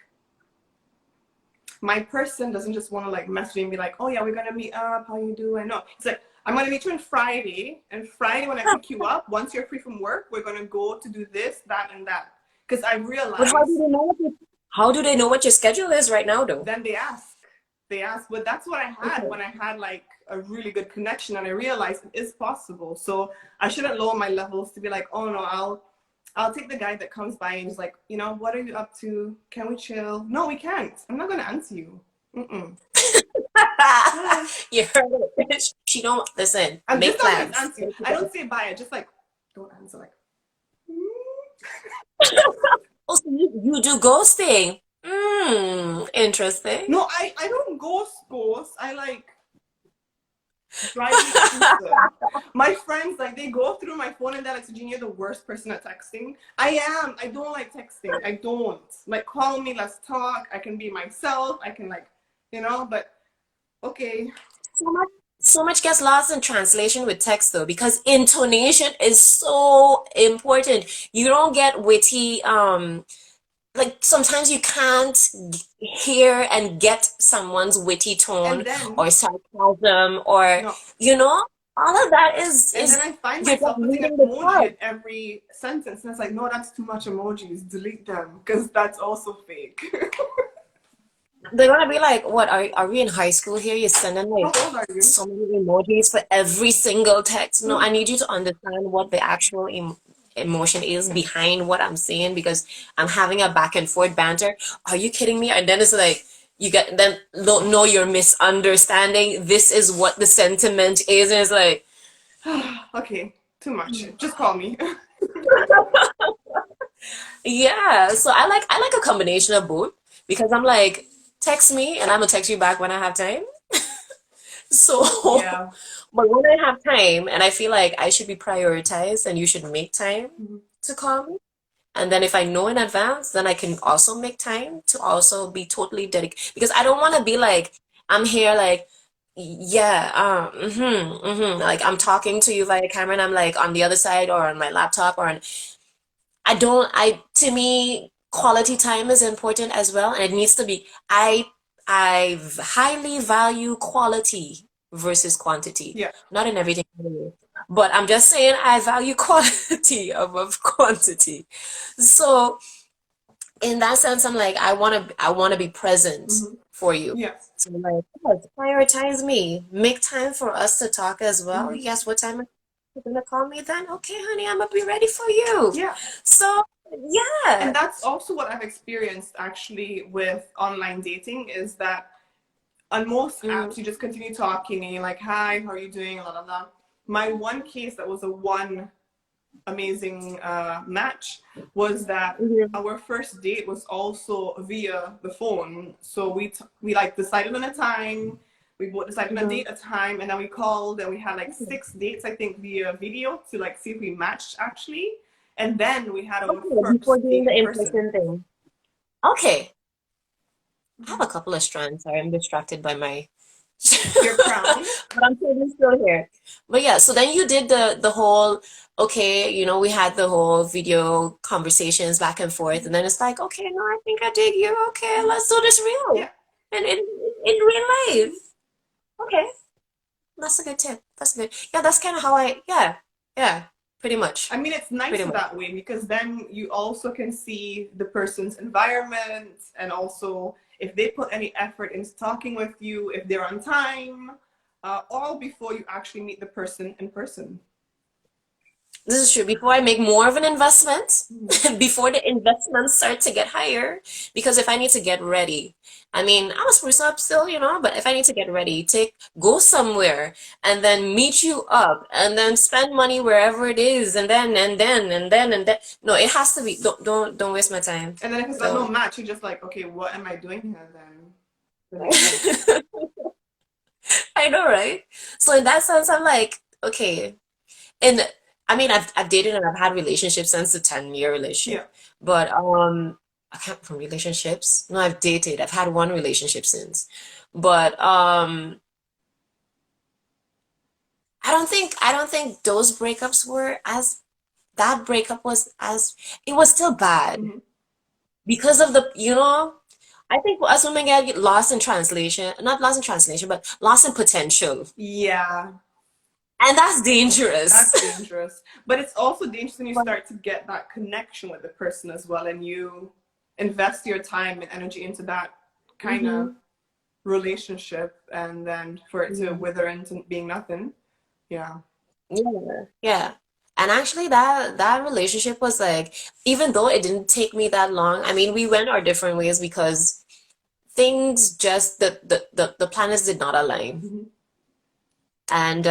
my person doesn't just want to like message me and be like, "Oh yeah, we're gonna meet up. How you doing?" No, it's like, I'm gonna meet you on Friday, and Friday when I pick you up, once you're free from work, we're gonna go to do this, that, and that. Because I But realized, how do they know what your schedule is right now though? then they ask, but that's what I had when I had like a really good connection, and I realized it is possible. So I shouldn't lower my levels to be like, oh no, I'll take the guy that comes by and is like, you know, what are you up to? Can we chill? No, we can't. I'm not gonna answer you. Mm-mm. You heard it. She don't listen. I'm Make just not gonna plans. answer you. I don't say bye. I just like don't answer. Like, Also, you do ghosting. Interesting. no, I don't ghost. I like drive me crazy. My friends like they go through my phone and they're like, Sue-Jeen, you're the worst person at texting. I am. I don't like texting. I don't like call me. Let's talk. I can be myself. I can like, you know. But okay. So much gets lost in translation with text though, because intonation is so important. You don't get witty, like sometimes you can't hear and get someone's witty And tone then or sarcasm or, no. you know, all of that And then is I find you're just myself putting an reading the emoji part. at every sentence, and it's like, no, that's too much emojis. Delete them because that's also fake. They're gonna be like, what are we in high school here? You're sending How like old are you? so many emojis for every single text. No, I need you to understand what the actual emotion is behind what I'm saying because I'm having a back and forth banter. Are you kidding me? And then it's like you get then don't know you're misunderstanding. This is what the sentiment is, and it's like, Okay, too much. Just call me. yeah. So I like a combination of both because I'm like, text me and I'm gonna text you back when I have time. So, Yeah. but when I have time and I feel like I should be prioritized and you should make time Mhm. to call me. And then if I know in advance, then I can also make time to also be totally dedicated because I don't want to be like, I'm here like, yeah, like I'm talking to you via camera and I'm like on the other side or on my laptop or on, to me, quality time is important as well. And it needs to be, I highly value quality versus quantity. Yeah. Not in everything, but I'm just saying I value quality above quantity. So in that sense, I'm like, I wanna be present Hmm. for you. Yes. So I'm like, yes, prioritize me. Make time for us to talk as well. Hmm. Yes, what time are you gonna call me then? Okay, honey, I'm gonna be ready for you. Yeah. So And yeah. that's also what I've experienced actually with online dating is that on most Mm, apps you just continue talking and you're like, hi, how are you doing? Blah, blah, blah. My one case that was a one amazing match was that mhm, our first date was also via the phone. So we like decided on a time. We both decided on a mhm. date, a time, and then we called and we had like 6 dates, I think, via video to like see if we matched actually. And then we had our Okay, before first doing date the in person. in-person thing. Okay, I have Mhm. a couple of strands. Sorry, I'm distracted by my Your crown. but I'm still here. But yeah, so then you did the whole okay, we had the whole video conversations back and forth, and then it's like, okay, no, I think I dig you. Okay, let's do this real Yeah. and in real life. Okay, that's a good tip. That's good. Yeah, that's kind of how yeah, pretty I much, mean, it's pretty nicer much. that way because then you also can see the person's environment and also if they put any effort into talking with you, if they're on time, all before you actually meet the person in person. This is true. Before I make more of an investment, Mhm. before the investments start to get higher, because if I need to get ready, I mean, I'm a spruce up still, but if I need to get ready, go somewhere and then meet you up and then spend money wherever it is and then. No, it has to be, don't waste my time. And then if it's not no Don't. match, you're just like, okay, what am I doing here then? That makes sense. I know, right? So in that sense, I'm like, okay. And I mean, I've dated and I've had relationships since the 10-year Yeah. relationship. But I can't from relationships. No, I've dated. I've had one relationship since. But I don't think those breakups were as that breakup was as it was still bad Hmm. because of I think us women get lost in translation, not lost in translation, but lost in potential. Yeah, And that's dangerous. that's dangerous. But it's also dangerous when you start to get that connection with the person as well, and you invest your time and energy into that kind of Hmm. relationship, and then for it to Yeah. wither into being nothing. Yeah. Yeah. Yeah. And actually that relationship was like, even though it didn't take me that long, I mean, we went our different ways because things just the planets did not align. Hmm. And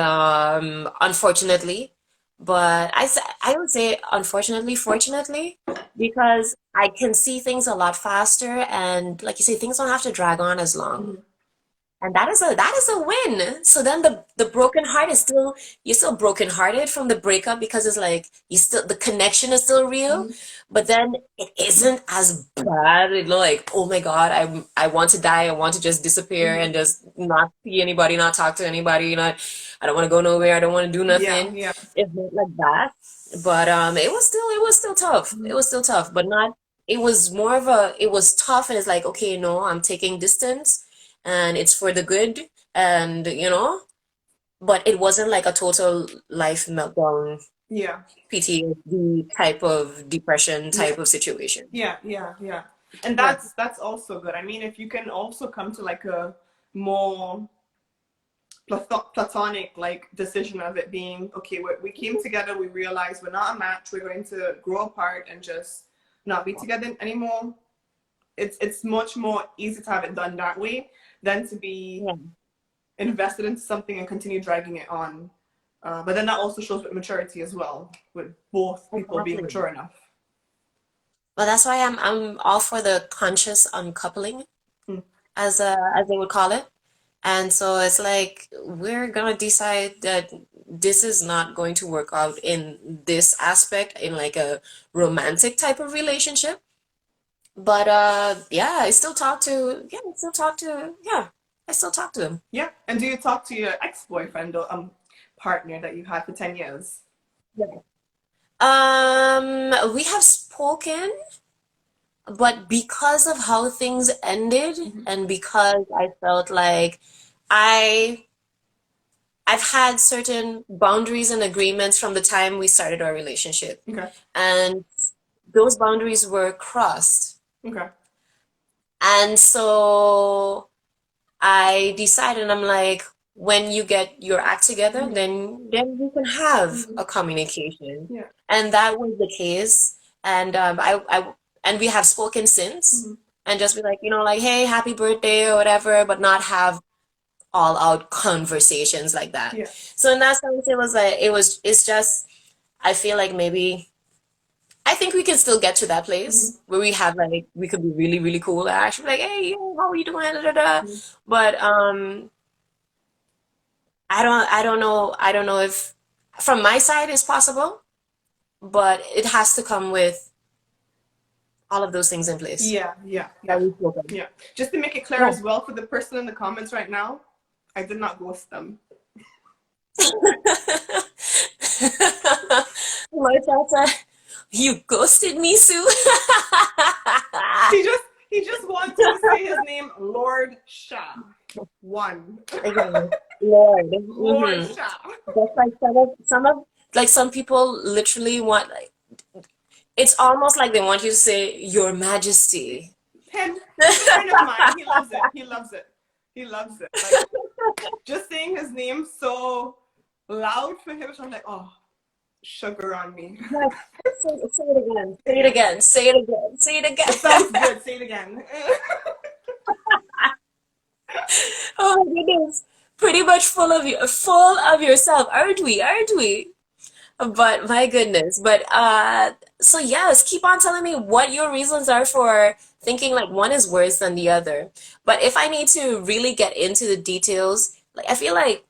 unfortunately, but I would say unfortunately, fortunately, because I can see things a lot faster and like you say, things don't have to drag on as long. Hmm. And that is a win. So then the broken heart is still you're still brokenhearted from the breakup because it's like you still the connection is still real, Hmm. but then it isn't as bad. Like, oh my God, I want to die. I want to just disappear Hmm. and just not see anybody, not talk to anybody. I don't want to go nowhere. I don't want to do Yeah, nothing. yeah. It's not like that. But it was still tough. It Hmm. was still tough, but not. It was tough, and it's like, okay, no, I'm taking distance and it's for the good and but it wasn't like a total life meltdown Yeah, PTSD type of depression yeah, type of situation. yeah, yeah, yeah. And Yeah. that's also good. I mean, if you can also come to like a more platonic like decision of it being okay, we came together, we realized we're not a match, we're going to grow apart and just not be together anymore. It's much more easy to have it done that way than to be Yeah. invested into something and continue dragging it on. But then that also shows with maturity as well, with both people being Exactly. mature enough. Well, that's why I'm all for the conscious uncoupling, Mm. as they would call it. And so it's like we're gonna decide that this is not going to work out in this aspect in like a romantic type of relationship. But yeah, I still talk to them. Yeah. And do you talk to your ex-boyfriend or partner that you had for 10 years? Yeah. We have spoken, but because of how things ended Hmm. and because I felt like I I've had certain boundaries and agreements from the time we started our relationship, Okay. and those boundaries were crossed. Okay. And so I decided, I'm like, when you get your act together, Hmm. then we can have Hmm. a communication. Yeah. And that was the case. And and we have spoken since Hmm. and just be like, like, hey, happy birthday or whatever, but not have all out conversations like that. Yeah. So in that sense, it's just, I feel like maybe I think we can still get to that Hmm. place where we could be really, really cool and actually be like, hey, yo, how are you doing? Da, da, da. Hmm. But I don't know if from my side it's possible, but it has to come with all of those things in place Yeah. Yeah. that Yeah. we've spoken. Yeah. Just to make it clear Yeah. as well for the person in the comments right now, I did not ghost them. My daughter, you ghosted me, Sue. He just he just wanted to say his name, Lord Shah. One. Again, Lord. Lord Shah. Just like some people literally want, like, it's almost like they want you to say Your Majesty. Him, he's a friend of mine. He loves it. He loves it. He loves it. Like just saying his name so loud for him. So I'm like, oh, sugar on me. Yes. Say it again. Say it Yeah. again. Say it again. Say it It again. sounds good. Say it again. Oh my goodness. Pretty much full of yourself, aren't we? Aren't we? But my goodness. But so yes, keep on telling me what your reasons are for thinking like one is worse than the other. But if I need to really get into the details, like I feel like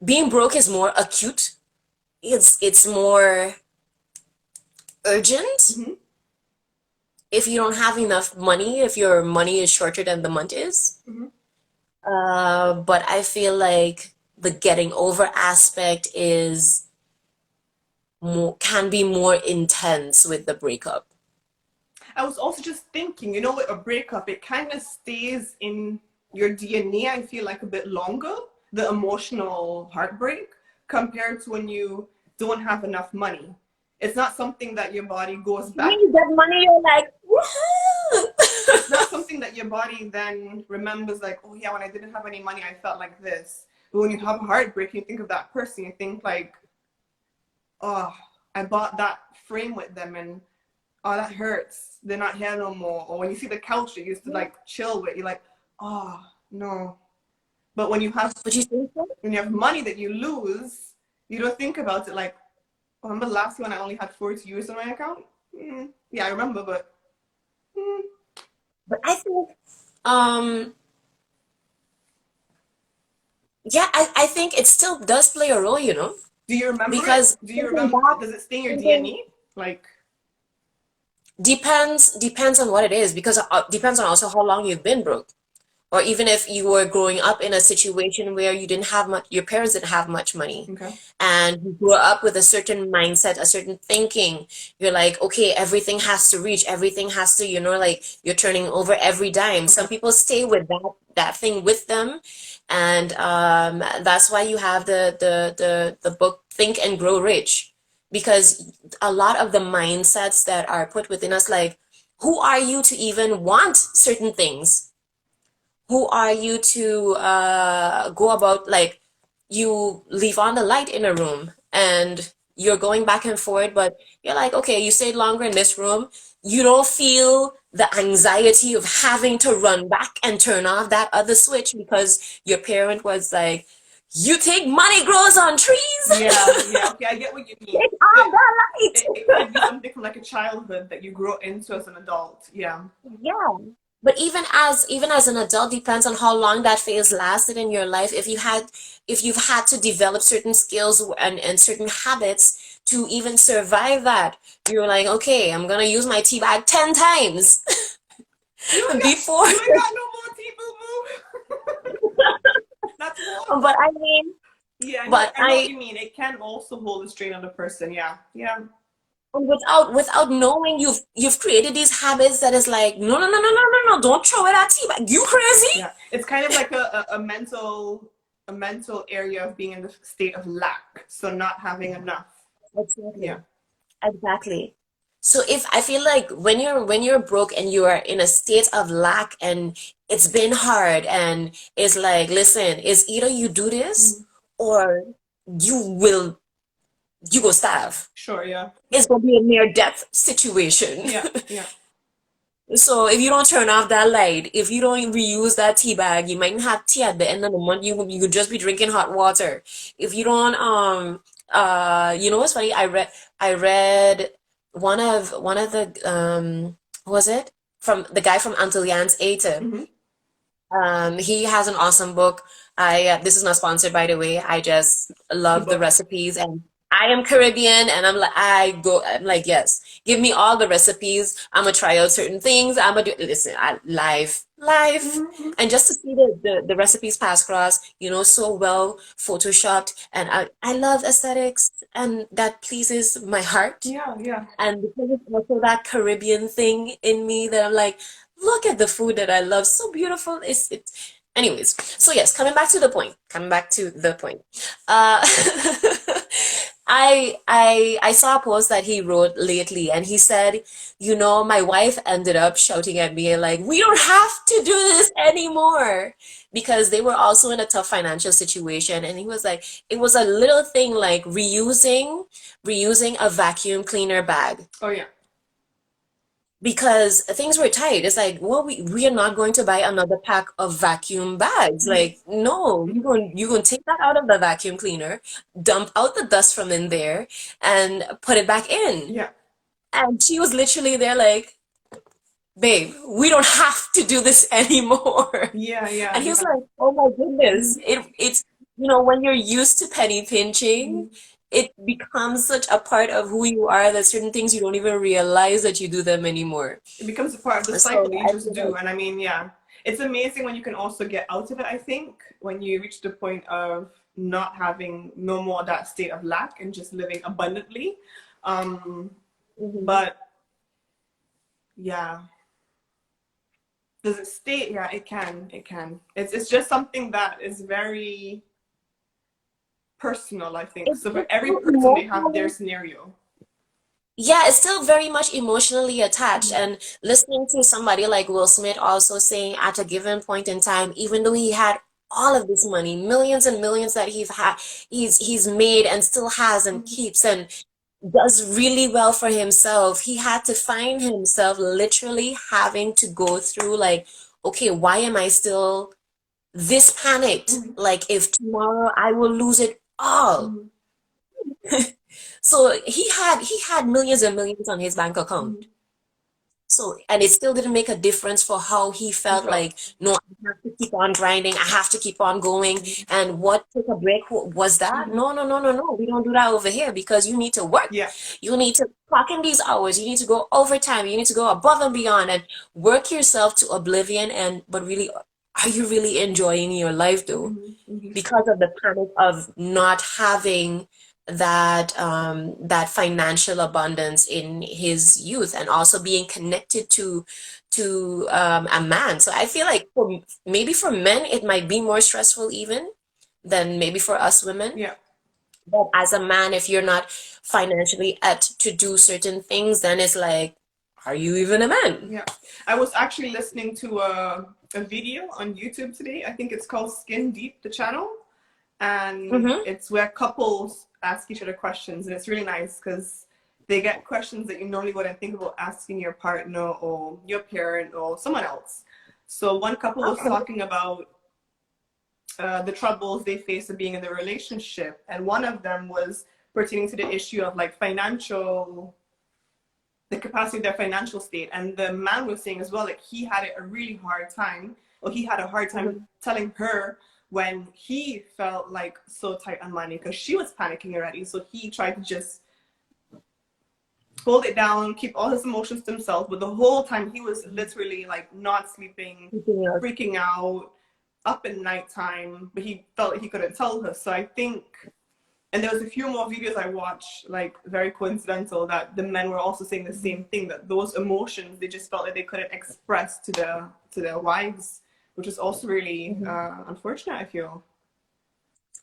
being broke is more acute. It's more urgent Hmm. if you don't have enough money, if your money is shorter than the month is. Hmm. But I feel like the getting over aspect is more can be more intense with the breakup. I was also just thinking, with a breakup, it kind of stays in your DNA, I feel like a bit longer, the emotional heartbreak, compared to when you don't have enough money. It's not something that your body goes When back. you get money, you're like, woohoo! It's not something that your body then remembers, like, oh yeah, when I didn't have any money, I felt like this. But when you have a heartbreak, you think of that person, you think like, oh, I bought that frame with them and oh, that hurts. They're not here no more. Or when you see the couch you used to like chill with, you're like, oh no. But But you think so? when you have money that you lose, you don't think about it like, oh, remember last year when I only had 40 euros in my account? Yeah, I remember, but mm, But I think, um, yeah, I think it still does play a role, do you remember it? because Do you thinking remember? back, Does it stay in your thinking DNA? Like, depends on what it is because depends on also how long you've been broke. Or even if you were growing up in a situation where you didn't have much, your parents didn't have much money, okay. and you grew up with a certain mindset, a certain thinking. You're like, okay, everything has to reach, everything has to, like you're turning over every dime. Okay. Some people stay with that thing with them, and that's why you have the book Think and Grow Rich, because a lot of the mindsets that are put within us, like, who are you to even want certain things? Who are you to go about, like, you leave on the light in a room and you're going back and forth, but you're like, okay, you stayed longer in this room, you don't feel the anxiety of having to run back and turn off that other switch because your parent was like, you think money grows on Yeah, trees. yeah, okay, I get what you mean. Take So off that it light. could be something from like a childhood that you grow into as an adult. Yeah. Yeah. But even as an adult, depends on how long that phase lasted in your life. If you've had to develop certain skills and certain habits to even survive that, you're like, okay, I'm gonna use my tea bag 10 times You ain't got before. you ain't got no more tea, boo boo. That's But water. I mean, Yeah, I know but I know what I you mean. It can also hold a strain on the person. Yeah. Yeah. without knowing, you've created these habits that is like, no, no, no, no, no, no, no, don't throw it at tea bag. You crazy? Yeah. It's kind of like a mental area of being in the state of lack. So not having enough. Exactly. Yeah. Exactly. So if I feel like when you're broke and you are in a state of lack and it's been hard and it's like, listen, it's either you do this Mhm. or you will you go starve. Sure, yeah. It's gonna be a near death situation. Yeah. Yeah. So if you don't turn off that light, if you don't reuse that tea bag, you might not have tea at the end of the month. You could just be drinking hot water. If you don't what's funny? I read one of the what was it? From the guy from Antillans Ata. Hmm. He has an awesome book. This is not sponsored, by the way. I just The love the book. recipes, and I am Caribbean, and I'm like, yes, give me all the recipes. I'm gonna try out certain things. I'm gonna do, listen, live, Hmm. and just to see the recipes pass across, so well photoshopped, and I love aesthetics, and that pleases my heart. Yeah. Yeah. And because it's also that Caribbean thing in me that I'm like, look at the food that I love, so beautiful. Anyways, so yes, coming back to the point. Coming back to the point. Uh, I saw a post that he wrote lately, and he said, my wife ended up shouting at me like, we don't have to do this anymore, because they were also in a tough financial situation. And he was like, it was a little thing like reusing a vacuum cleaner bag, Oh yeah. because things were tight. It's like, well, we are not going to buy another pack of vacuum bags. Mhm. Like, no, you're going to take that out of the vacuum cleaner, dump out the dust from in there, and put it back in. Yeah. And she was literally there like, babe, we don't have to do this anymore. Yeah, yeah, And he was yeah. like, oh my goodness. Mhm. It's, when you're used to penny pinching, Mhm. it becomes such a part of who you are that certain things you don't even realize that you do them anymore. It becomes a part of the cycle So that you I just feel do. like, And I mean, yeah, it's amazing when you can also get out of it, I think, when you reach the point of not having no more that state of lack and just living abundantly. Um, mhm. but yeah, does it stay? Yeah, it can. It can. It's just something that is very personal, I think. It's So for it's every still person, they have their emotionally, scenario. yeah, it's still very much emotionally attached. Mhm. And listening to somebody like Will Smith also saying at a given point in time, even though he had all of this money, millions and millions that he's made and still has and Mhm. keeps and does really well for himself, he had to find himself literally having to go through like, okay, why am I still this panicked? Mhm. Like if tomorrow I will lose it all. Mhm. So he had millions and millions on his bank account. Mhm. So, and it still didn't make a difference for how he He felt felt. like, no, I have to keep on grinding. I have to keep on going. Mhm. And what took a break was that? Mhm. No, no, no, no, no. We don't do that over here, because you need to work. Yeah. You need to clock in these hours. You need to go overtime. You need to go above and beyond and work yourself to oblivion. But really, are you really enjoying your life though? Mhm. Mhm. Because of the panic of not having that financial abundance in his youth, and also being connected to a man. So I feel like maybe for men it might be more stressful even than maybe for us women. Yeah. But as a man, if you're not financially at to do certain things, then it's like, are you even a man? Yeah. I was actually listening to a video on YouTube today. I think it's called Skin Deep, the channel. And Mm-hmm. it's where couples ask each other questions. And it's really nice because they get questions that you normally wouldn't think about asking your partner or your parent or someone else. So one couple was Okay. talking about the troubles they face of being in the relationship. And one of them was pertaining to the issue of like the capacity of their financial state. And the man was saying as well, like he had a really hard time, or he had a hard time Mhm. telling her when he felt like so tight on money because she was panicking already. So he tried to just hold it down, keep all his emotions to himself. But the whole time he was literally like not sleeping, Keeping up. freaking out, up at nighttime, but he felt like he couldn't tell her. So I think, and there was a few more videos I watched, like very coincidental, that the men were also saying the same thing, that those emotions they just felt like they couldn't express to their wives, which is also really Mhm. unfortunate, I feel.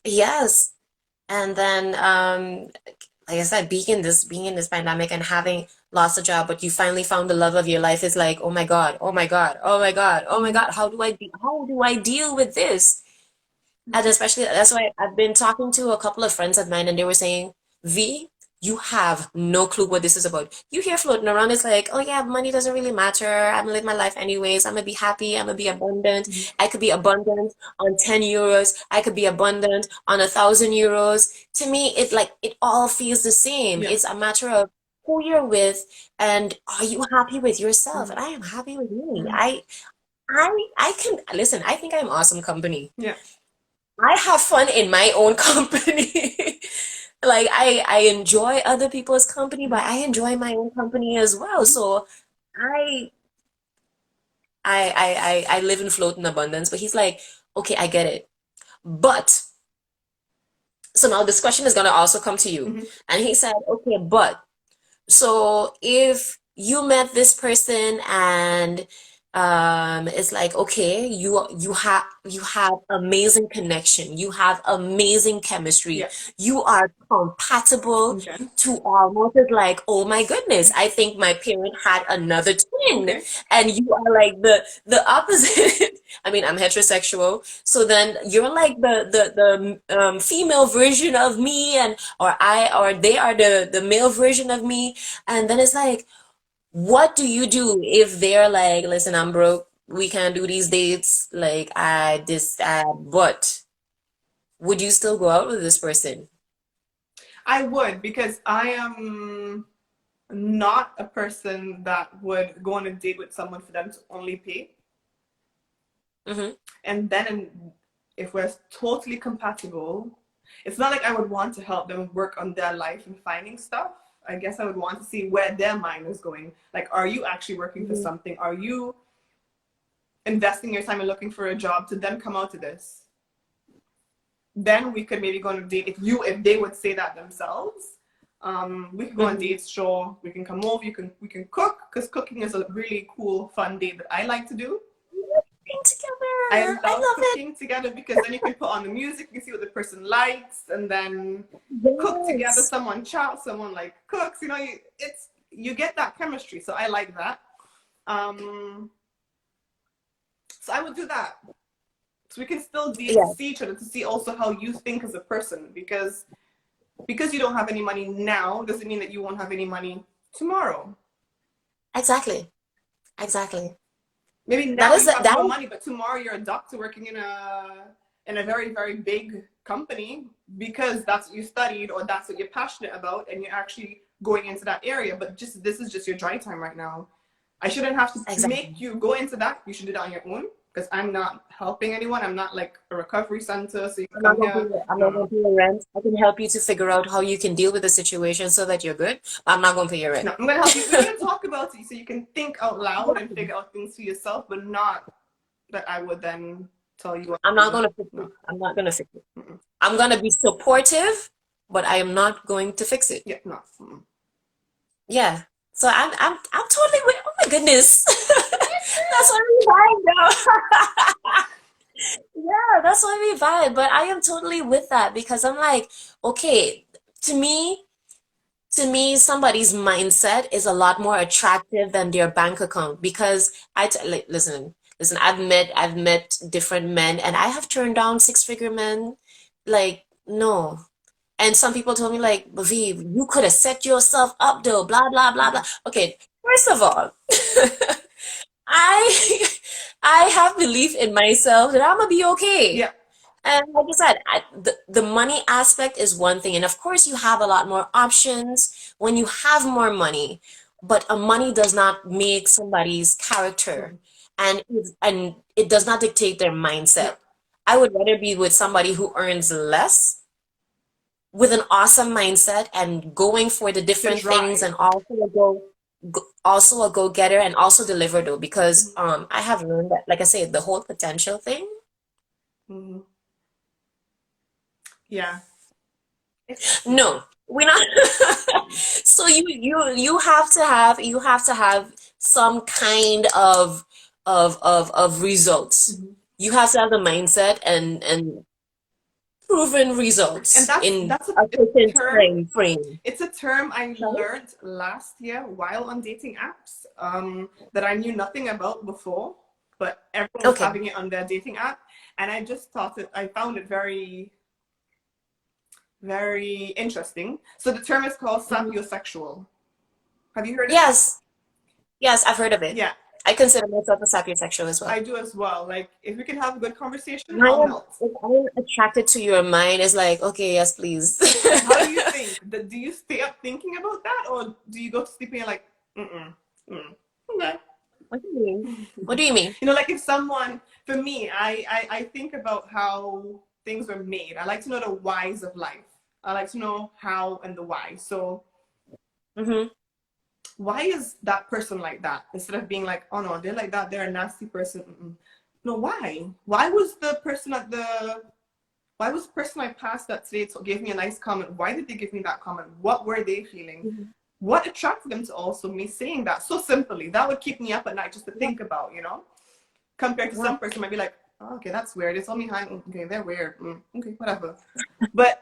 Yes. And then like I said, being in this pandemic and having lost a job, but you finally found the love of your life is like, oh my God, oh my God, oh my God, oh my Mhm. God, how do I deal with this? And especially that's why I've been talking to a couple of friends of mine, and they were saying, V, you have no clue what this is about. You hear floating around, it's like, oh yeah, money doesn't really matter. I'm gonna live my life anyways. I'm gonna be happy. I'm gonna be abundant. Mhm. I could be abundant on 10 euros. I could be abundant on 1,000 euros. To me, it all feels the same. Yeah. It's a matter of who you're with and are you happy with yourself? Mhm. And I am happy with me. Mhm. I can listen, I think I'm awesome company. Yeah. I have fun in my own company. Like I enjoy other people's company, but Mhm. I enjoy my own company as well. Mhm. So I I live in float in abundance. But he's like, okay, I get it. But so now this question is gonna also come to you. Mhm. And he said, okay, but so if you met this person and it's like, okay, you have amazing connection, you have amazing chemistry, Yeah. you are compatible Okay. to almost, it's like, oh my goodness, I think my parent had another twin. Okay. And you are like the opposite. I mean, I'm heterosexual, so then you're like the female version of me, and or they are the male version of me. And then it's like, what do you do if they're like, listen, I'm broke, we can't do these dates, like, but would you still go out with this person? I would, because I am not a person that would go on a date with someone for them to only pay. Mm-hmm. And then if we're totally compatible, it's not like I would want to help them work on their life and finding stuff. I guess I would want to see where their mind is going. Like, are you actually working for Mm-hmm. something? Are you investing your time and looking for a job to then come out to this? Then we could maybe go on a date if they would say that themselves. We could go on Mm-hmm. dates, sure. We can come over, we can cook, because cooking is a really cool, fun date that I like to do. Working I together, I love love it. cooking together, because then you can put on the music, you can see what the person likes, and then cook together. Yes. Someone chops, someone like cooks. You know, you get that chemistry. So I like that. So I would do that. So we can still date to Yeah, see each other, to see also how you think as a person, because you don't have any money now doesn't mean that you won't have any money tomorrow. exactly, exactly. Maybe That now is you have that no is money, but tomorrow you're a doctor working in a very, very big company, because that's what you studied or that's what you're passionate about, and you're actually going into that area. But just this is just your dry time right now. I shouldn't have to exactly. make you go into that. You should do that on your own, because I'm not helping anyone. I'm not like a recovery center, so you can come here. I'm No, not no. going to pay your rent. I can help you to figure out how you can deal with the situation so that you're good. But I'm not going to pay your rent. No, I'm gonna help you. We're gonna talk about it so you can think out loud and figure out things for yourself, but not that I would then tell you what I'm to not do. going to fix it. No. I'm not going to fix it. Mm-mm. I'm going to be supportive, but I am not going to fix it. Yeah, no. Mm-mm. Yeah. So I'm totally with. Oh my goodness. That's why we vibe, though. Yeah, that's why we vibe. But I am totally with that because I'm like, okay, to me, somebody's mindset is a lot more attractive than their bank account because like, listen, I've met different men and I have turned down six-figure men. Like, no. And some people told me like, V, you could have set yourself up though, blah blah blah blah. Okay, first of all, I I have belief in myself that I'm gonna be okay. Yeah. And like I said, the money aspect is one thing, and of course you have a lot more options when you have more money, but money does not make somebody's character, Mm-mm. and it does not dictate their Yeah. mindset. I would rather be with somebody who earns less with an awesome mindset and going for the To different things drive. and also a go-getter and also deliver though because Mm-hmm. I have learned that like I said the whole potential thing. Mm-hmm. Yeah. No, we're not. So you have to have some kind of results. Mm-hmm. You have to have the mindset and proven And results in that's a, a it's a certain term. time frame. It's a term I Right? learned last year while on dating apps, that I knew nothing about before, but everyone was Okay. having it on their dating app, and I just thought I found it very, very interesting. So the term is called Mhm. sapiosexual. Have you heard of it? Yes, yes, I've heard of it. Yeah, I consider myself a sapiosexual as I well. do as well. Like, if we can have a good conversation, I I'll am, melt. if I am attracted to your mind, it's like, okay, yes, please. And how do you think? Do you stay up thinking about that, or do you go to sleep and you're like, mm-mm, mm, okay. What do you mean? What do you mean? You know, like if someone, for me, I think about how things were made. I like to know the whys of life. I like to know how and the why. So Mm-hmm. why is that person like that? Instead of being like, oh no, they're like that, they're a nasty person. Mm-mm. No, why? Why was the person I passed that today gave me a nice comment? Why did they give me that comment? What were they feeling? what attracted them to also me saying that so simply? That would keep me up at night just to think about, you know? Compared to some person might be like, oh, okay, that's weird. It's only high. Okay, they're weird. Okay, whatever. But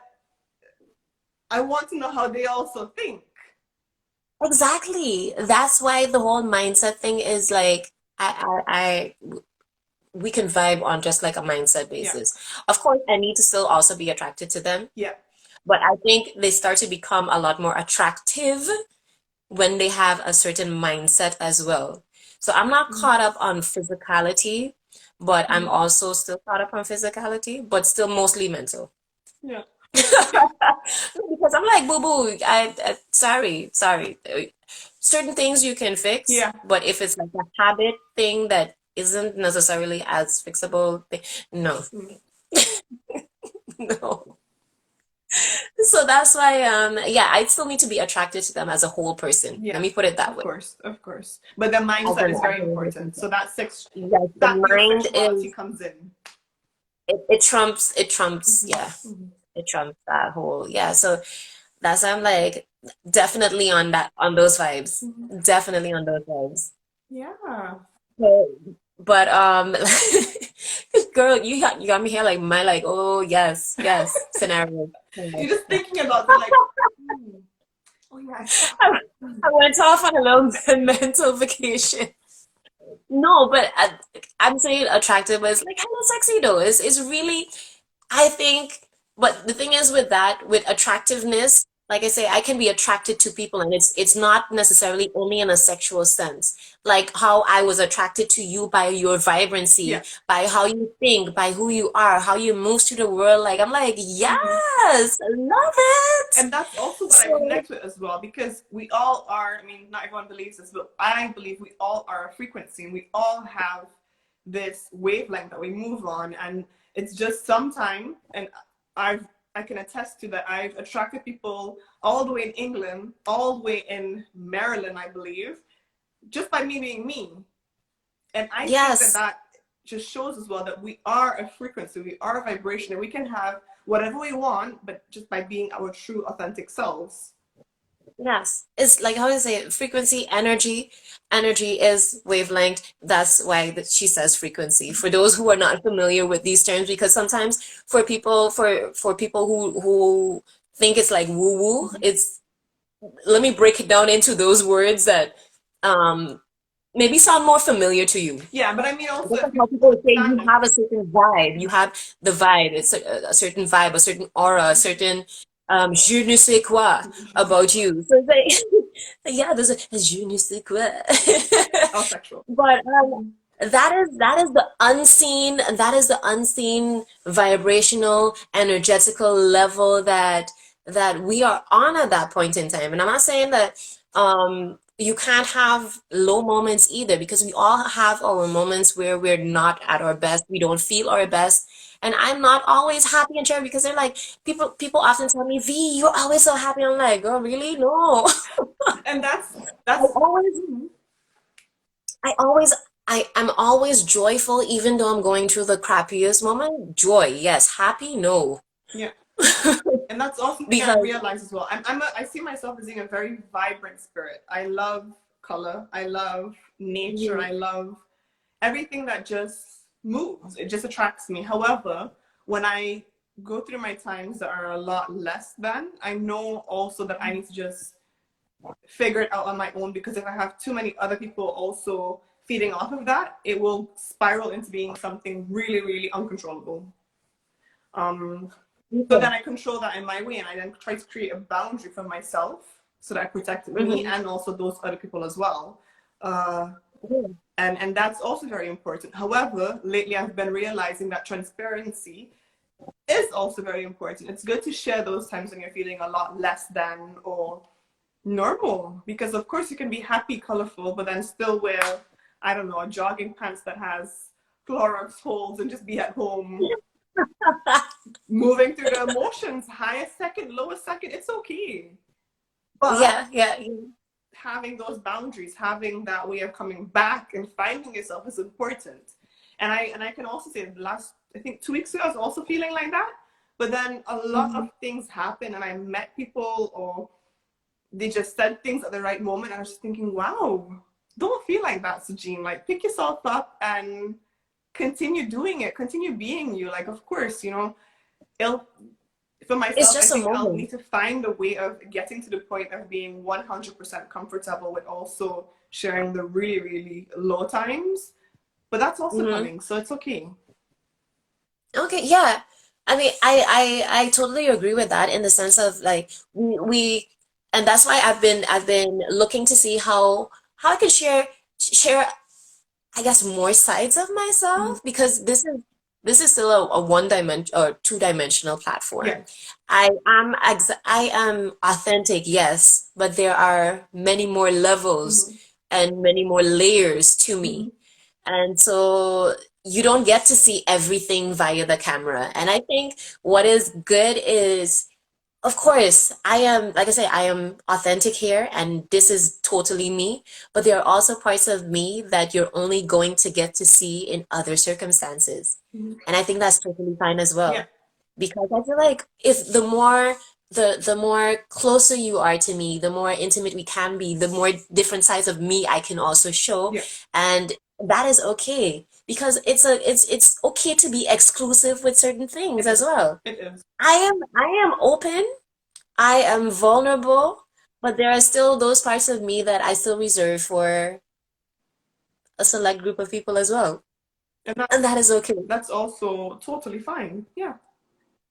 I want to know how they also think. Exactly. That's why the whole mindset thing is like we can vibe on just like a mindset Yeah. basis. Of course, I need to still also be attracted to them, Yeah. but I think they start to become a lot more attractive when they have a certain mindset as well. So I'm not caught up on physicality, but I'm also still caught up on physicality, but still mostly mental. Yeah. Because I'm like, boo boo, sorry. Certain things you can fix, Yeah. but if it's like a habit thing that isn't necessarily as fixable, no, no. So that's why, yeah, I still need to be attracted to them as a whole person. Let Yeah. me put it that Of way. course. Of course. But the As mindset an is as very a important. relationship. So Yes, the that your mind sexuality is comes in. it trumps, yeah. It trumps that whole, yeah. So that's why I'm like definitely on those vibes. Definitely on those vibes. Yeah. So, but girl, you got me here like my like, oh yes scenario. You're just thinking about it like, oh yeah. I, I went off on a little mental vacation. No, but I'm saying attractive, but it's like hella sexy though. It's really, I think, but the thing is with that, with attractiveness, like I say, I can be attracted to people, and it's not necessarily only in a sexual sense. Like how I was attracted to you by your vibrancy, Yeah. by how you think, by who you are, how you move through the world. Like I'm like, yes, I love it. And that's also what I So connect with as well, because we all are, I mean, not everyone believes this, but I believe we all are a frequency and we all have this wavelength that we move on. And it's just sometime, and I can attest to that. I've attracted people all the way in England, all the way in Maryland, I believe, just by me being me. And I think that yes. that just shows as well that we are a frequency, we are a vibration, and we can have whatever we want, but just by being our true, authentic selves. Yes, it's like how do you say it? Frequency, energy. Energy is wavelength. That's why that she says frequency. For those who are not familiar with these terms, because sometimes for people who think it's like woo woo, it's let me break it down into those words that um maybe sound more familiar to you. Yeah, but I mean also Look if at people how people say you understand have a certain vibe. You have the vibe. It's a certain vibe, a certain aura, a certain je ne sais quoi it, about you. So it's like, yeah, there's a je ne sais quoi. all sexual. But that is the unseen vibrational energetical level that we are on at that point in time. And I'm not saying that you can't have low moments either, because we all have our moments where we're not at our best, we don't feel our best. And I'm not always happy and cheery, because they're like people often tell me, V, you're always so happy. I'm like, girl, really? No. And that's I always I always I'm always joyful even though I'm going through the crappiest moment. Joy, yes. Happy, no. yeah. And that's also something I Because realize as well. I see myself as being a very vibrant spirit. I love color. I love nature. Mhm, I love everything that just moves. It just attracts me. However, when I go through my times that are a lot less than, I know also that I need to just figure it out on my own, because if I have too many other people also feeding off of that, it will spiral into being something really, really uncontrollable. So then okay. I control that in my way, and I then try to create a boundary for myself so that I protect me Mhm, and also those other people as well. Uh, mhm, and that's also very important. However, lately I've been realizing that transparency is also very important. It's good to share those times when you're feeling a lot less than or normal, because of course you can be happy, colorful, but then still wear, I don't know, a jogging pants that has Clorox holes and just be at home moving through the emotions, highest second, lowest second. It's okay, but yeah, yeah, yeah. having those boundaries, having that way of coming back and finding yourself is important. And I can also say the last, I think 2 weeks ago I was also feeling like that, but then a lot of Mhm, things happened and I met people or they just said things at the right moment. And I was just thinking, wow, don't feel like that, Sue-Jeen. Like, pick yourself up and continue doing it, continue being you. Like, of course, you know, it'll, for It's myself, I just a think I'll moment. need to find a way of getting to the point of being 100% comfortable with also sharing the really, really low times. But that's also Mm-hmm. coming, so it's okay. Okay, yeah. I mean, I totally agree with that in the sense of like and that's why I've been looking to see how I can share I guess more sides of Mhm. myself because this is still a one dimension or two-dimensional platform. Yeah. I am authentic, yes, but there are many more levels Hmm. and many more layers to Hmm. me. And so you don't get to see everything via the camera. And I think what is good is, of course, I am, like I say, I am authentic here, and this is totally me. But there are also parts of me that you're only going to get to see in other circumstances. Hmm. And I think that's totally fine as Yeah. well. Because I feel like if the more closer you are to me, the more intimate we can be, the more different sides of me I can also show. Yeah. And that is okay. Because it's okay to be exclusive with certain things It as is. well. It is. I am open, I am vulnerable, but there are still those parts of me that I still reserve for a select group of people as well. And And that is okay. that's also totally fine. Yeah.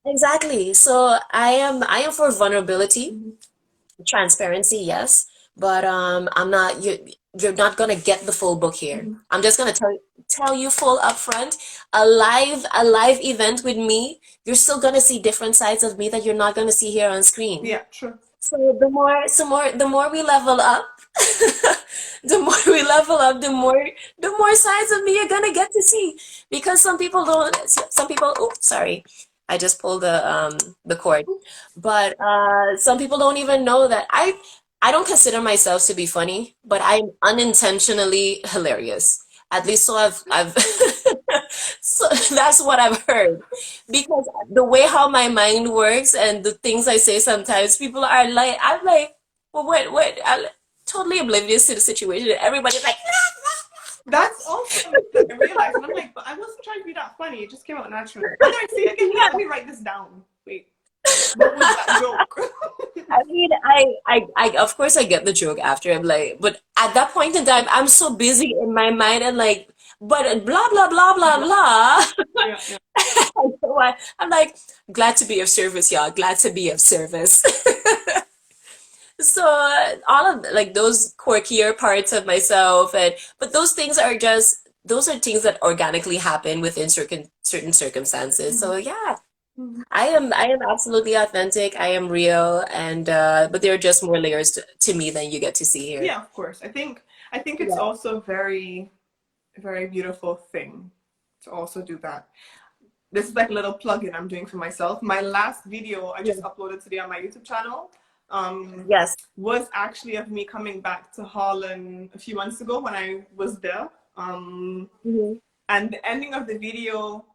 Exactly. So I am for vulnerability, Hmm. transparency, yes, but I'm not you're not gonna get the full book here. Hmm. I'm just gonna tell you full upfront, a live event with me, you're still gonna see different sides of me that you're not gonna see here on screen. Yeah, true. So the more we level up, the more sides of me you're gonna get to see. Because some people don't, some people, oh, sorry, I just pulled the cord. But some people don't even know that I don't consider myself to be funny, but I'm unintentionally hilarious. At least so I've so that's what I've heard. Because the way how my mind works and the things I say sometimes, people are like, I'm like, well, what? I'm totally oblivious to the situation. Everybody's like, That's also something that I realized. And I'm like, but I wasn't trying to be that funny. It just came out naturally. What did I say again? Wait, let yeah. me write this down. Wait, what was that joke? I mean, of course, I get the joke after. I'm like, but at that point in time, I'm so busy in my mind and like, but blah, blah, blah, blah, Blah. blah. Yeah, yeah. So I'm like, glad to be of service, y'all. Glad to be of service. So all of like those quirkier parts of myself, and but those are things that organically happen within certain circumstances. Hmm. So yeah, Hmm. I am absolutely authentic. I am real, and but there are just more layers to me than you get to see here. Yeah, of course. I think it's Yeah. also very beautiful thing to also do that. This is like a little plug-in I'm doing for myself. My last video I Yeah. just uploaded today on my YouTube channel um, Yes. was actually of me coming back to Holland a few months ago when I was there. Hmm. And the ending of the video,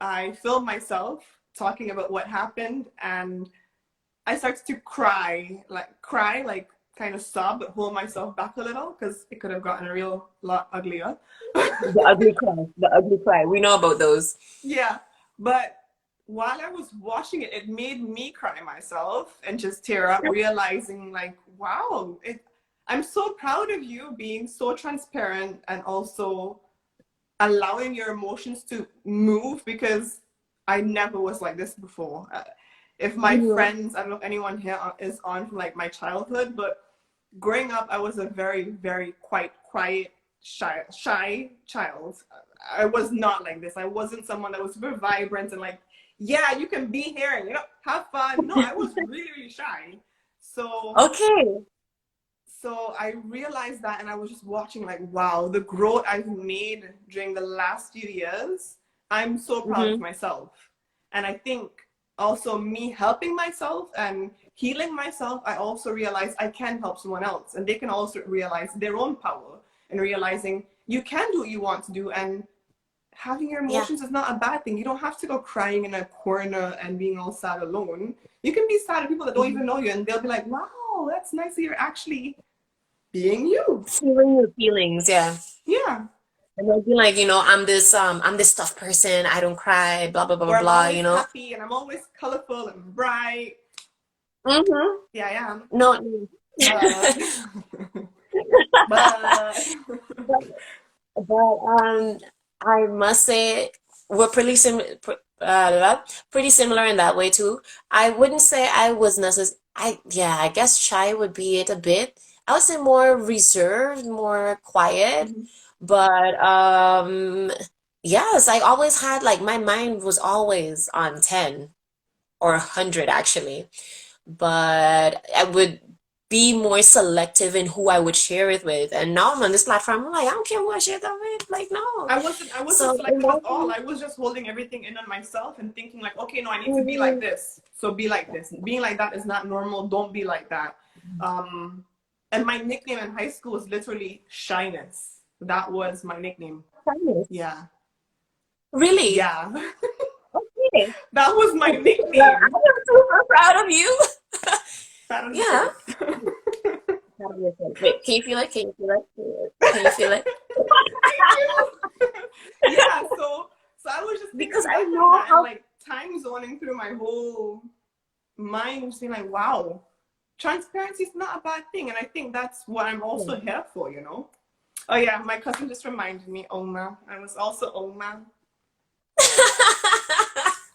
I filmed myself talking about what happened, and I started to cry, like kind of sob, but hold myself back a little because it could have gotten a real lot uglier. The ugly cry. The ugly cry. We know about those. Yeah, but while I was watching it, it made me cry myself and just tear up, realizing like, wow, I'm so proud of you being so transparent and also allowing your emotions to move because I never was like this before. If my Hmm. friends, I don't know if anyone here is on from like my childhood, but growing up, I was a very, very quite quiet, shy child. I was not like this. I wasn't someone that was super vibrant and like, yeah, you can be here and have fun. No, I was really, really shy. So Okay. so I realized that, and I was just watching like, wow, the growth I've made during the last few years. I'm so proud of Hmm. myself. And I think also me helping myself and healing myself, I also realized I can help someone else. And they can also realize their own power and realizing you can do what you want to do. And having your Yeah. emotions is not a bad thing. You don't have to go crying in a corner and being all sad alone. You can be sad with people that don't Hmm. even know you, and they'll be like, wow, oh, that's nice that you're actually being you. Feeling your feelings, yeah. Yeah. And they'll be like, I'm this tough person. I don't cry, blah, blah, blah, blah, Or I'm blah, always happy and I'm always colorful and bright. Mm-hmm. Yeah, I am. No, no. But, but But I must say we're pretty similar in that way too. I wouldn't say I was necessarily. I guess shy would be it a bit. I would say more reserved, more quiet. Mhm. But yes, I always had like my mind was always on 10 or 100 actually, but I would be more selective in who I would share it with. And now I'm on this platform, I'm like, I don't care who I share that with. Like, no. I wasn't So, selective at all. I was just holding everything in on myself and thinking like, okay, no, I need to be like mhm. this. So be like this. Being like that is not normal. Don't be like that. And my nickname in high school was literally Shyness. That was my nickname. Yeah. Really? Yeah. Okay. That was my Well, I nickname. am super proud of you. Pat on the Yeah. shoulder. Proud of yourself. Wait, can you feel it? Can you feel it? Can you feel it? Thank you. Yeah, so I was just Because thinking I back on know that and how. like time zoning through my whole mind, just being like, wow, transparency is not a bad thing. And I think that's what I'm also here for, you know? Oh yeah, my cousin just reminded me, Oma. I was also Oma.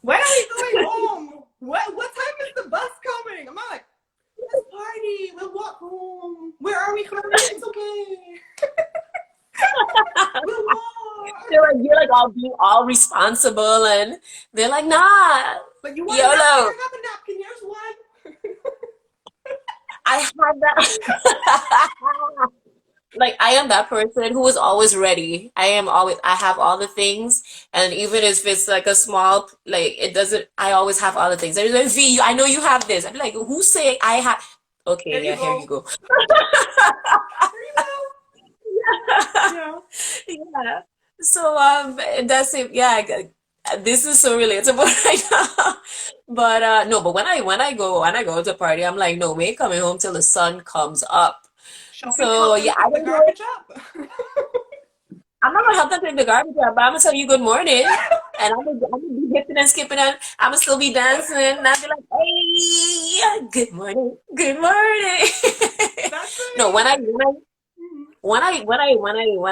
When are we going home? What time is the bus coming? I'm not like, let's party, we'll walk home. Where are we going? It's okay. We'll walk. You're like all being all responsible, and they're like, nah, But you want a napkin? YOLO. I have a napkin. Here's one. I had that. Like I am that person who is always ready. I have all the things, and even if it's like a small, like it doesn't, I always have all the things. There's like, V, I know you have this. I'm like, who's saying I have? There Okay, you yeah, here you go. go. There you go. Yeah. Yeah. So that's it. Yeah, this is so relatable right now. But no, but when I go to party, I'm like, no, we ain't coming home till the sun comes up. Shopping, So help them yeah, I pick the don't know. garbage up. I'm not gonna help them take the garbage out, but I'm gonna tell you good morning, and I'm gonna be hipping and skipping, and I'm gonna still be dancing, and I'll be like, hey, good morning. That's No, right. Mhm. when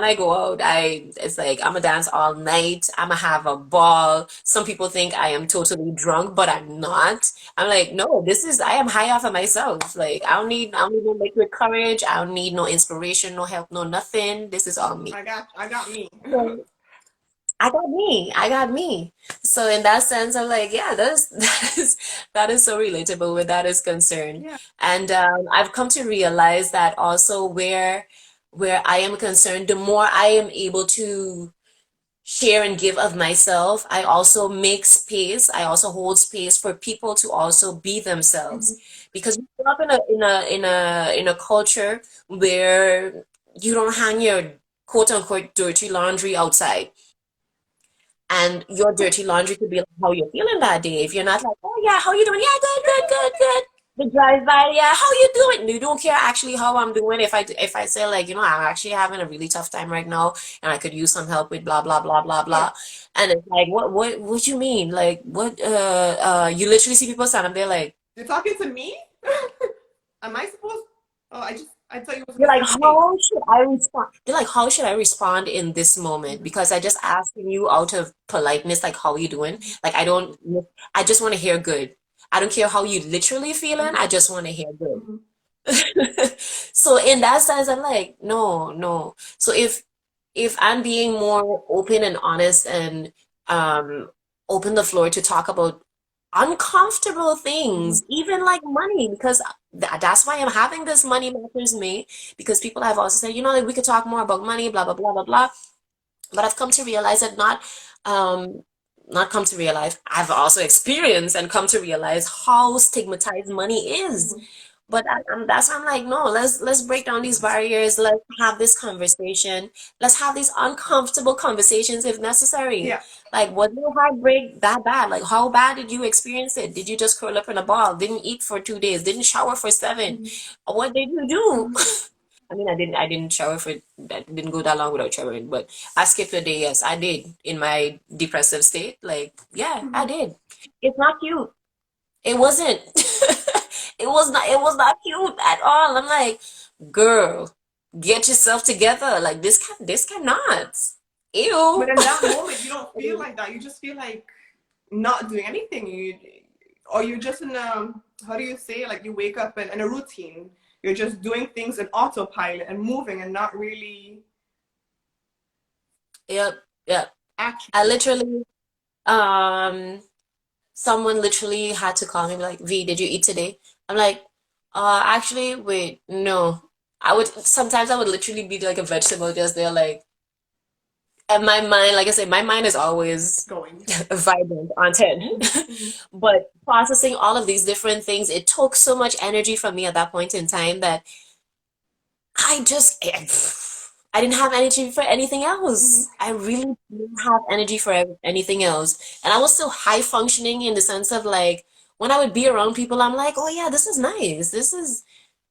I go out, it's like I'm gonna dance all night. I'm gonna have a ball. Some people think I am totally drunk, but I'm not. I'm like, no, I am high off of myself. Like I don't need no liquid courage. I don't need no inspiration, no help, no nothing. This is all me. I got me. So I got me. I got me. So in that sense, I'm like, yeah, that is so relatable where that is concerned. Yeah. And I've come to realize that also where I am concerned, the more I am able to share and give of myself, I also make space. I also hold space for people to also be themselves. Mhm. Because we grew up in a culture where you don't hang your quote unquote dirty laundry outside. And your dirty laundry could be like how you're feeling that day. If you're not like, oh yeah, how you doing? Yeah, good, good, good, good. The drive by, yeah, how you doing? You don't care actually how I'm doing. If I say like, I'm actually having a really tough time right now, and I could use some help with blah blah blah blah Yeah. blah. And it's like, what you mean? Like what? You literally see people stand up there like. You're talking to me? Am I supposed? Oh, I thought you were You're supposed like, to say. how should I respond? You're like, how should I respond in this moment? Mhm. Because I just asking you out of politeness, like, how you doing? Mhm. Like, I just want to hear good. I don't care how you literally feeling. I just want to hear good. Mhm. So in that sense, I'm like, no, no. So if I'm being more open and honest and um open the floor to talk about uncomfortable Mhm. things, even like money, because that's why I'm having this Money Matters Me, because people have also said, like we could talk more about money, blah blah blah blah blah. But I've come to realize that um not come to realize, I've also experienced and come to realize how stigmatized money is. Mhm. But that's why I'm like, no, let's break down these barriers. Let's have this conversation. Let's have these uncomfortable conversations if necessary. Yeah. Like, was your heartbreak that bad? Like, how bad did you experience it? Did you just curl up in a ball? Didn't eat for 2 days? Didn't shower for 7? Mhm. What did you do? Mhm. I mean, I didn't shower for, I didn't go that long without showering, but I skipped a day. Yes, I did in my depressive state. Like, yeah, I Mhm. did. It's not cute. It wasn't. It was not cute at all. I'm like, girl, get yourself together. Like this cannot. But Ew. in that moment, you don't feel like that. You just feel like not doing anything. Or you're just in a, how do you say, like you wake up in a routine. You're just doing things in autopilot and moving and not really Yep, yep. I actually. literally, um, someone literally had to call me like, V, did you eat today? I'm like, actually, wait, no. Sometimes I would literally be like a vegetable just there, like, and my mind, like I said, my mind is always Going. vibrant on 10. Hmm. Hmm. But processing all of these different things, it took so much energy from me at that point in time that I just, I didn't have energy for anything Hmm. else. I really didn't have energy for anything else. And I was still high functioning in the sense of like, when I would be around people, I'm like, oh yeah, this is nice. This is,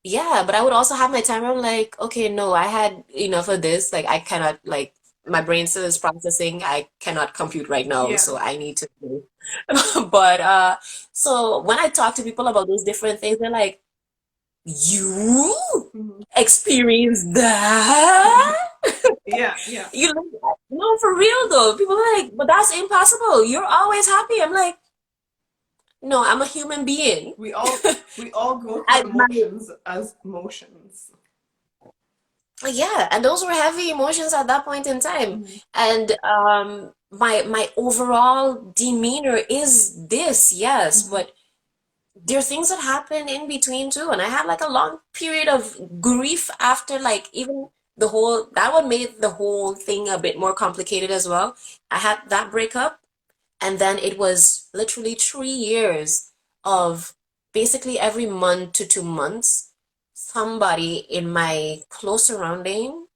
yeah. But I would also have my time where I'm like, okay, no, I had enough of this. Like, I cannot, like, my brain still is processing. I cannot compute right now. Yeah. So I need to. But, so when I talk to people about those different things, they're like, you Hmm. experienced that? Yeah. Yeah. You know, no, for real though. People are like, but that's impossible. You're always happy. I'm like, no, I'm a human being. We all we all go through I my emotions as emotions. Yeah, and those were heavy emotions at that point in time. Hmm. And my overall demeanor is this, yes, Hmm. but there are things that happen in between too. And I had like a long period of grief after like even the whole that one made the whole thing a bit more complicated as well. I had that breakup, and then it was literally 3 years of basically every month to 2 months, somebody in my close surrounding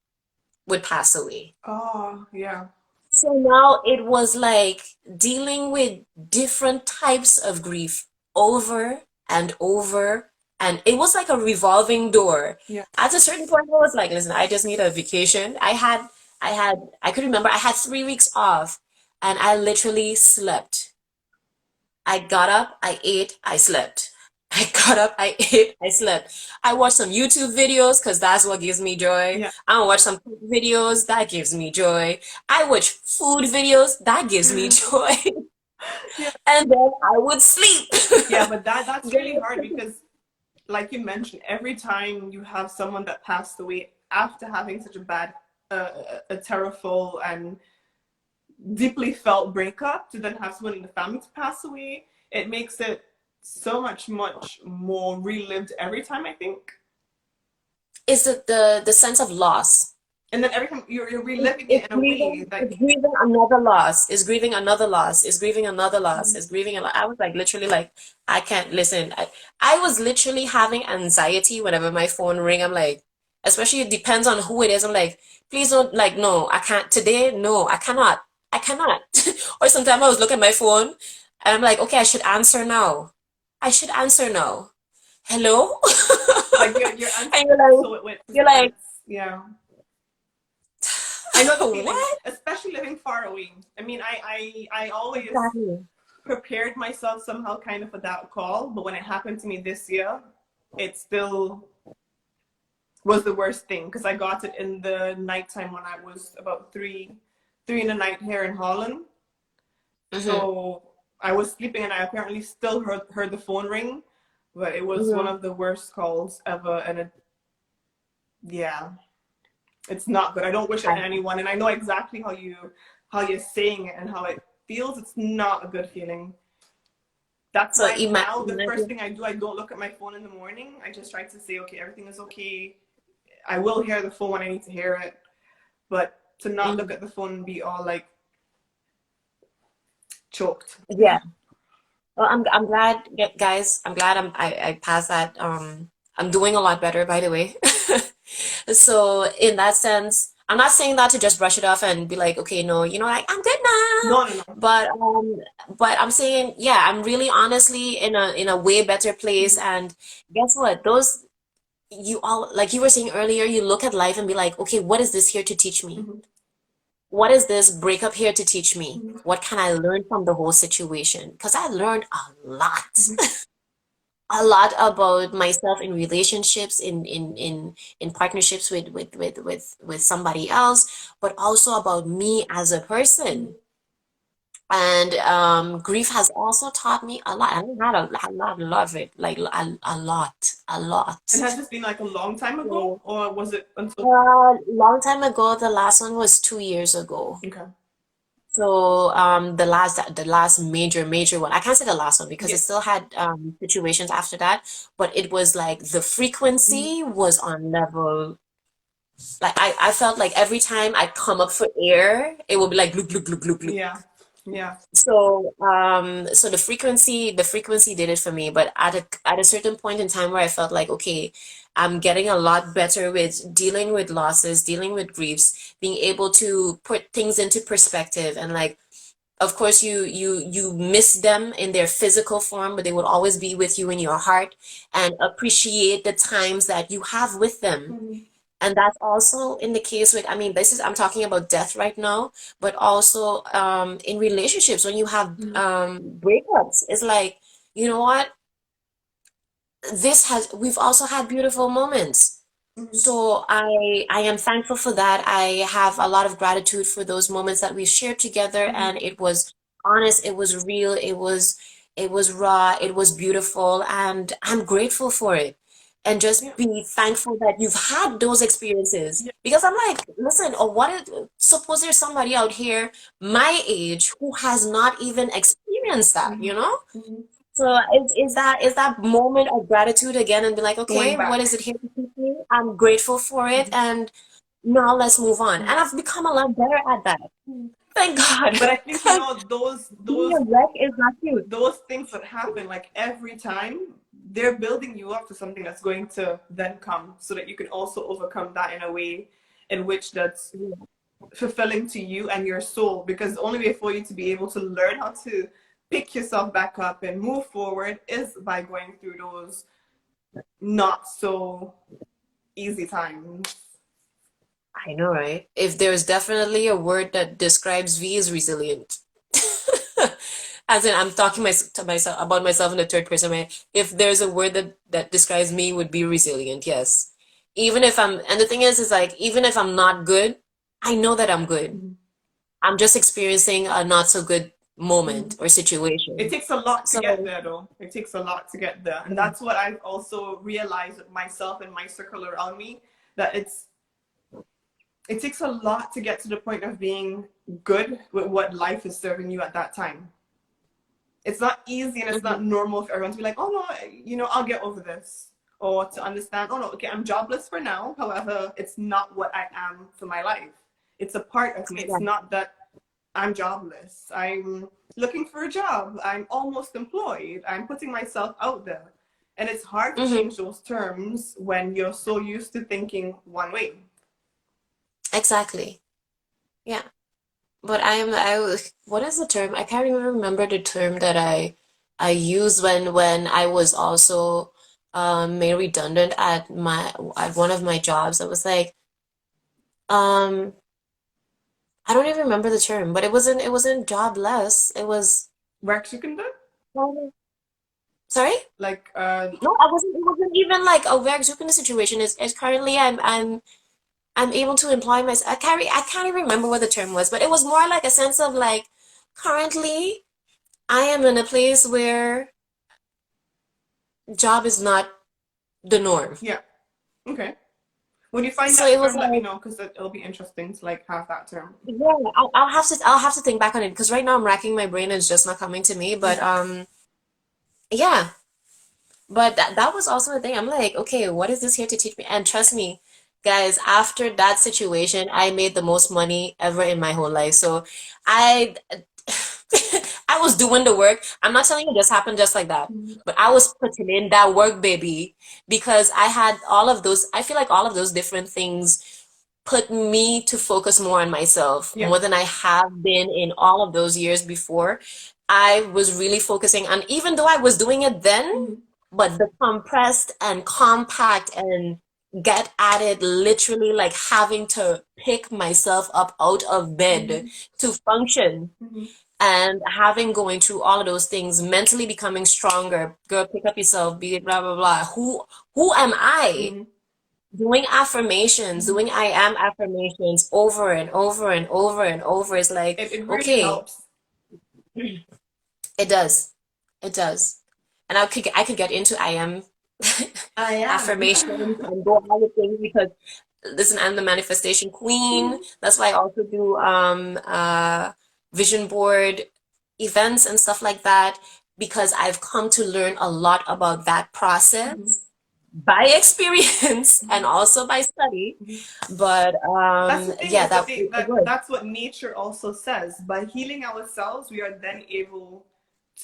would pass away. Oh, yeah. So now it was like dealing with different types of grief over and over. And it was like a revolving door. Yeah. At a certain point, I was like, listen, I just need a vacation. I could remember I had 3 weeks off and I literally slept. I got up, I ate, I slept. I got up, I ate, I slept. I watched some YouTube videos because that's what gives me joy. Yeah. I watch some food videos, that gives me joy. I watch food videos, that gives me joy. Yeah. And then I would sleep. Yeah, but that's really hard Then- because like you mentioned, every time you have someone that passed away after having such a bad, a terrible and deeply felt breakup, to then have someone in the family to pass away, it makes it so much more relived every time, I think. Is it the sense of loss? And then every time you're It's, reliving it it's in a way grieving, it's like, grieving another loss. It's grieving another loss. It's grieving another loss. mhm. It's grieving a lot. I was like literally like, I can't listen. I was literally having anxiety whenever my phone ring. I'm like, especially it depends on who it is. I'm like, please don't like, no, I can't today. No, I cannot. I cannot. Or sometimes I was looking at my phone and I'm like, okay, I should answer now. I should answer now. Hello? Like you're And answering also with you're like, suspense. Yeah. I know the feeling, what? especially living far away. I mean, I always Exactly. prepared myself somehow kind of for that call, but when it happened to me this year, it still was the worst thing because I got it in the nighttime when I was about three in the night here in Holland. Hmm. So I was sleeping and I apparently still heard the phone ring, but it was one Hmm. of the worst calls ever, and yeah, it's not good. I don't wish it on anyone, and I know exactly how you're saying it and how it feels. It's not a good feeling. That's So why now the first imagine, thing I do, I don't look at my phone in the morning. I just try to say, okay, everything is okay. I will hear the phone when I need to hear it, but to not look mm, at the phone and be all like choked. yeah. Well, I'm glad, guys. I'm glad I passed that I'm doing a lot better, by the way. So in that sense, I'm not saying that to just brush it off and be like, okay, no, like I'm good now. No, no, no. But I'm saying, yeah, I'm really honestly in a way better place. Mhm, And guess what? Those you all like you were saying earlier, you look at life and be like, okay, what is this here to teach me? mhm, What is this breakup here to teach me? mhm, What can I learn from the whole situation? Because I learned a lot. mhm. A lot about myself in relationships, in partnerships with somebody else, but also about me as a Mhm. person. And grief has also taught me a lot. I mean, not a lot of it, like a lot, a And lot. has this been like a long time ago, So, or was it until? long time ago, the last one was 2 years ago. Okay. So the last major one. I can't say the last one because I Yeah. still had situations after that, but it was like the Mhm. frequency was on level. Like I felt like every time I come up for air, it would be like loop loop loop loop loop. Yeah. Yeah. So the frequency did it for me, but at a certain point in time where I felt like, okay, I'm getting a lot better with dealing with losses, dealing with griefs, being able to put things into perspective, and like, of course, you miss them in their physical form, but they will always be with you in your heart, and appreciate the times that you have with them. Mhm. And that's also in the case with, I mean, I'm talking about death right now, but also in relationships when you have Mhm. breakups, it's like, you know what? We've also had beautiful moments. Mhm. So I am thankful for that. I have a lot of gratitude for those moments that we shared together, Mhm. and it was honest, it was real, it was raw, it was beautiful, and I'm grateful for it. And just Yeah. be thankful that you've had those experiences. Yeah. Because I'm like, listen, or suppose there's somebody out here my age who has not even experienced that, Mhm. you know? Mhm. So is that moment of gratitude again and be like, Going okay, what is back. it here to teach me? I'm grateful for it, Mhm. and now let's move on. And Mhm. I've become a lot better at that. Mhm. Thank God. But I think those Being those a wreck is not cute. those things that happen like every time, they're building you up to something that's going to then come, so that you can also overcome that in a way in which that's Yeah. fulfilling to you and your soul. Because the only way for you to be able to learn how to pick yourself back up and move forward is by going through those not so easy times. I know, right? If there's definitely a word that describes V is resilient. As in, I'm talking to myself about myself in the third person. Right? If there's a word that describes me, would be resilient. Yes. And the thing is like, even if I'm not good, I know that I'm good. Mhm. I'm just experiencing a not so good moment Mhm. or It situation. takes a lot to get So, there, though. It takes a lot to get there. And mm, that's what I've also realized with myself and my circle around me, that it takes a lot to get to the point of being good with what life is serving you at that time. It's not easy and it's not mhm, normal for everyone to be like, oh no, I'll get over this. Or to understand, oh no, okay, I'm jobless for now. However, it's not what I am for my life. It's a part of me. It's yeah, not that I'm jobless. I'm looking for a job. I'm almost employed. I'm putting myself out there. And it's hard to mhm, change those terms when you're so used to thinking one way. exactly. Yeah. But what is the term? I can't even remember the term that I used when I was also made redundant at one of my jobs. I was like, um, I don't even remember the term, but it wasn't jobless. It was, Work you can do? sorry? Like, No, I wasn't. It wasn't even like a very the situation. It's currently I'm able to employ myself. I can't even remember what the term was, but it was more like a sense of like, currently I am in a place where job is not the norm. yeah, okay. When you find So that it was term, let me like, know, because it'll be interesting to like have that term. yeah, I'll have to think back on it because right now I'm racking my brain and it's just not coming to me. But yeah, but that was also a thing. I'm like, okay, what is this here to teach me? And trust me, guys, after that situation, I made the most money ever in my whole life. So I I was doing the work. I'm not telling you this happened just like that, but I was putting in that work, baby, because I had all of those. I feel like all of those different things put me to focus more on myself Yeah. more than I have been in all of those years before. I was really focusing on, even though I was doing it then, but the compressed and compact and get at it, literally like having to pick myself up out of bed to function and having going through all of those things, mentally becoming stronger. Girl, pick up yourself, be it blah blah blah. Who am I? Doing affirmations, doing I am affirmations over and over and over and over is like, It really okay, helps. it does. It does. And I could get into I am I am. affirmations and go all the things because listen, I'm the manifestation queen. That's why I also do vision board events and stuff like that because I've come to learn a lot about that process by experience and also by study. But That's the thing yeah, is that that it was. that's what nature also says. By healing ourselves, we are then able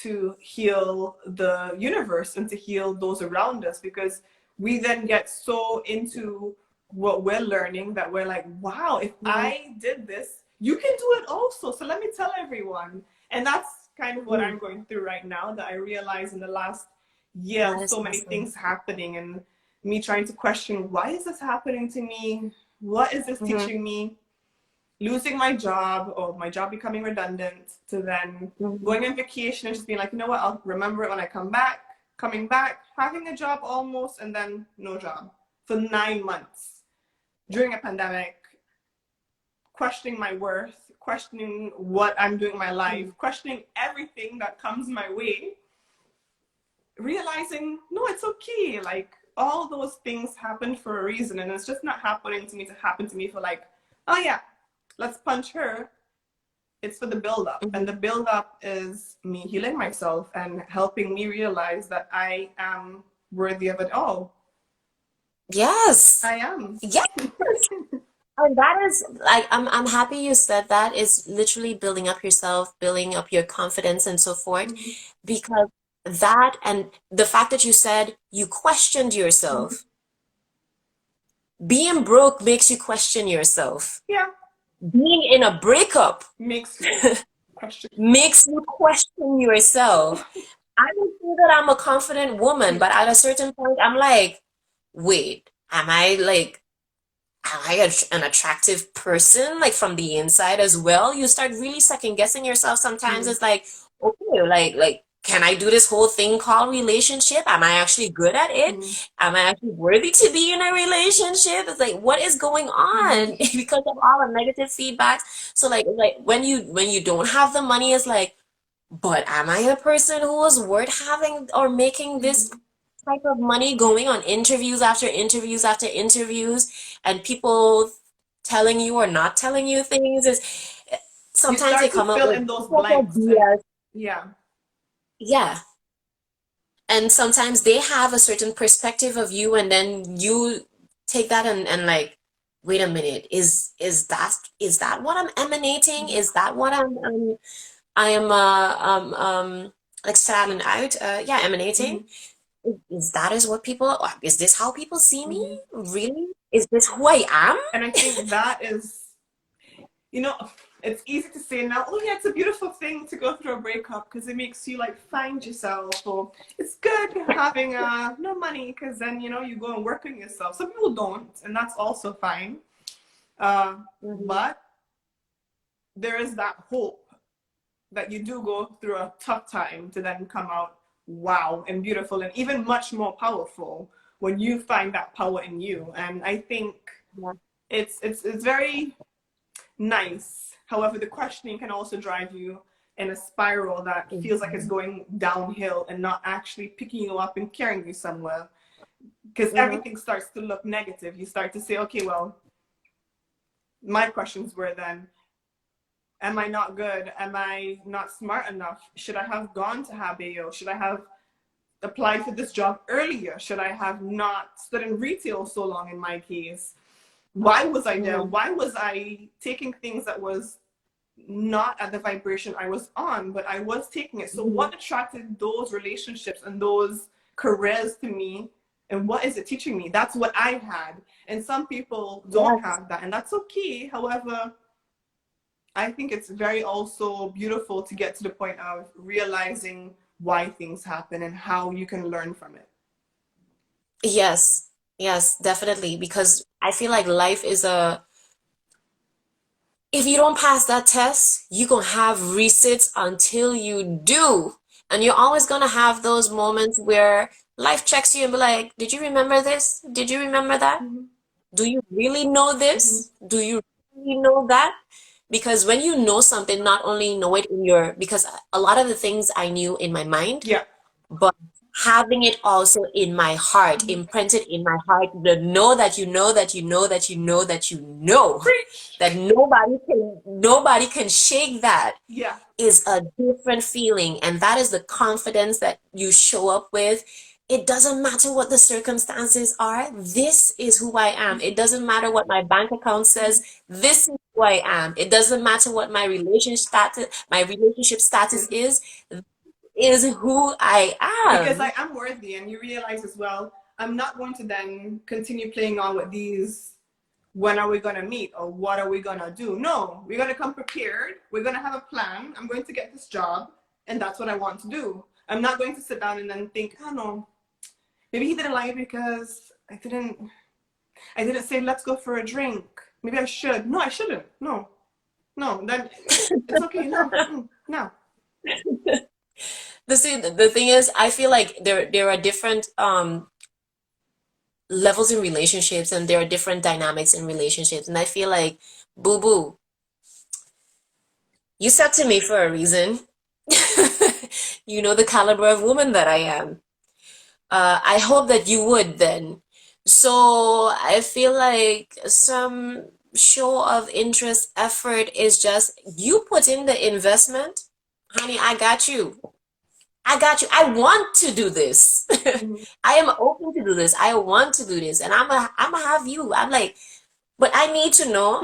to heal the universe and to heal those around us because we then get so into what we're learning that we're like, wow, if I did this, you can do it also. So let me tell everyone. And that's kind of what I'm going through right now, that I realize in the last year, That is so many awesome. things happening and me trying to question, why is this happening to me? What is this teaching me? Losing my job or my job becoming redundant to then going on vacation and just being like, you know what, I'll remember it when I come back, coming back, having a job almost, and then no job for 9 months during a pandemic, questioning my worth, questioning what I'm doing in my life, questioning everything that comes my way, realizing, no, it's okay. Like all those things happen for a reason. And it's just not happening to me to happen to me for like, oh yeah, let's punch her. It's for the build up. And the build up is me healing myself and helping me realize that I am worthy of it all. Yes. I am. Yes. And that is like I'm happy you said that is literally building up yourself, building up your confidence and so forth, because that and the fact that you said you questioned yourself. Being broke makes you question yourself. Yeah. Being in a breakup Makes you question. makes you question yourself. I don't feel that I'm a confident woman, but at a certain point, I'm like, wait, am I an attractive person, like from the inside as well? You start really second guessing yourself sometimes. It's like, okay, can I do this whole thing called relationship? Am I actually good at it? Am I actually worthy to be in a relationship? It's like, what is going on? Because of all the negative feedback. So like when you don't have the money, it's like, but am I a person who is worth having or making this type of money, going on interviews after interviews after interviews and people telling you or not telling you things is You sometimes they start to come up fill with in those such a blanks and BS. yeah. Yeah. And sometimes they have a certain perspective of you and then you take that and like, wait a minute, is that what I'm emanating? Is that what I am like standing out? Yeah, emanating. Is that is what people, is this how people see me? Really? Is this who I am? And I think that is, you know, it's easy to say now, oh yeah, it's a beautiful thing to go through a breakup because it makes you like find yourself, or it's good having no money because then, you know, you go and work on yourself. Some people don't, and that's also fine. But there is that hope that you do go through a tough time to then come out wow and beautiful and even much more powerful when you find that power in you. And I think Yeah. it's very nice. However, the questioning can also drive you in a spiral that feels like it's going downhill and not actually picking you up and carrying you somewhere, because everything starts to look negative. You start to say, okay, well, my questions were then, am I not good? Am I not smart enough? Should I have gone to Habeo? Should I have applied for this job earlier? Should I have not stood in retail so long in my case? Why was I there? Why was I taking things that was not at the vibration I was on, but I was taking it. So what attracted those relationships and those careers to me, and what is it teaching me? That's what I had. And some people don't have that, and that's okay. However, I think it's very also beautiful to get to the point of realizing why things happen and how you can learn from it. Yes, yes, definitely. Because I feel like life is if you don't pass that test, you're gonna have resits until you do. And you're always gonna have those moments where life checks you and be like, did you remember this? Did you remember that? Do you really know this? Do you really know that? Because when you know something, not only know it in your, because a lot of the things I knew in my mind, Yeah. but having it also in my heart, imprinted in my heart, to know that you know that you know that you know that you know that nobody can shake that, Yeah. is a different feeling. And that is the confidence that you show up with. It doesn't matter what the circumstances are. This is who I am. It doesn't matter what my bank account says. This is who I am. It doesn't matter what my relationship status is who I Because am. I am worthy, and you realize as well, I'm not going to then continue playing on with these, when are we going to meet or what are we going to do? No, we're going to come prepared. We're going to have a plan. I'm going to get this job, and that's what I want to do. I'm not going to sit down and then think, oh no, maybe he didn't like it because I didn't say let's go for a drink. Maybe I should. No, I shouldn't. No, then it's okay. No. The thing is, I feel like there are different levels in relationships, and there are different dynamics in relationships. And I feel like, boo boo, you said to me for a reason. You know the caliber of woman that I am. I hope that you would then. So I feel like some show of interest, effort is just you put in the investment. Honey, I got you. I got you. I want to do this. I am open to do this. I want to do this. And I'm gonna have you. I'm like, but I need to know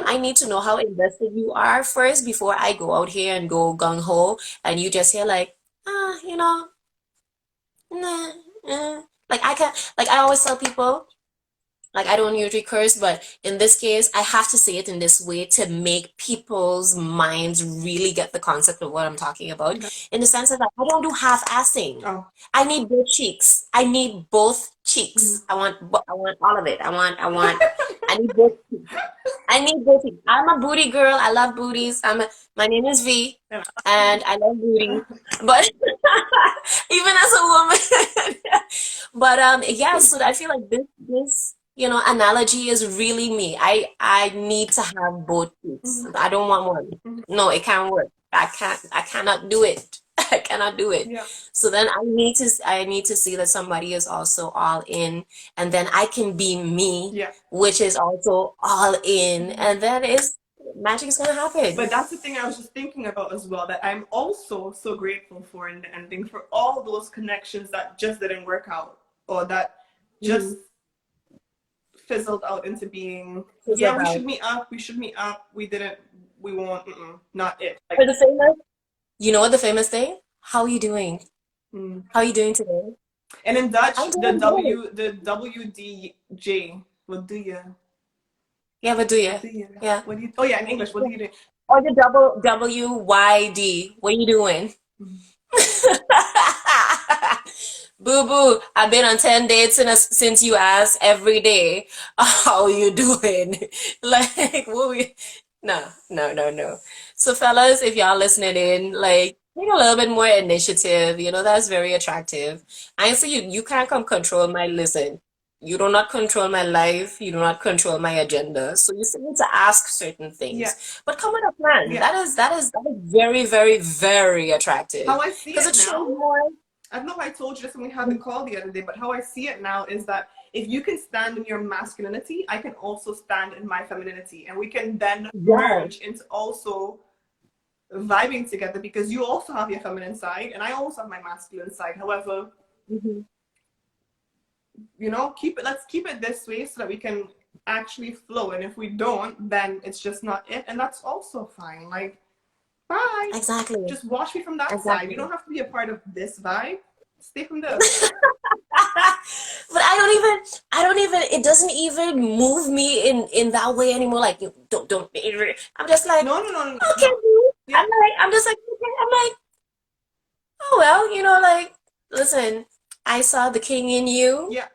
how invested you are first before I go out here and go gung ho and you just hear like, you know, nah, like I can, like I always tell people, like I don't usually curse, but in this case, I have to say it in this way to make people's minds really get the concept of what I'm talking about. Okay. In the sense that I don't do half-assing. Oh. I need both cheeks. I need both cheeks. I want all of it. I need both cheeks. I need both cheeks. I'm a booty girl. I love booties. My name is V, and I love booty. But even as a woman, but yeah. So I feel like this analogy is really me. I need to have both cheeks. I don't want one. No, it can't work. I cannot do it. I cannot do it. Yeah. So then I need to see that somebody is also all in, and then I can be me, Yeah. which is also all in, and then magic is gonna happen. But that's the thing I was just thinking about as well, that I'm also so grateful for in the ending, for all those connections that just didn't work out, or that just fizzled out into being, we should meet up, we didn't, we won't, not it. For the famous, you know what the famous thing? How are you doing? How are you doing today? And in Dutch, the WDJ, what do you? Yeah, what do you? Yeah. What do you? Oh yeah, in English, what do you do? Or the WYD, what are you doing? Boo boo, I've been on 10 dates since you asked every day, how you doing? Like, no. So fellas, if y'all listening in, like, take a little bit more initiative. That's very attractive. I say you can't come control listen. You do not control my life. You do not control my agenda. So you still need to ask certain things. Yeah. But come with a plan. Yeah. That is very, very, very attractive. How I see it now, more. I don't know if I told you this when we had the call the other day, but how I see it now is that if you can stand in your masculinity, I can also stand in my femininity, and we can then merge into also vibing together, because you also have your feminine side and I also have my masculine side. However, let's keep it this way so that we can actually flow. And if we don't, then it's just not it, and that's also fine. Like, Bye. Exactly. Just watch me from that side. You Exactly. don't have to be a part of this vibe. Stay from the other. But I don't even it doesn't even move me in that way anymore. Like you don't I'm just like, No, no, no, no, okay, no. dude. Yeah, I'm just like, okay. I'm like, oh well, like, listen, I saw the king in you. yeah.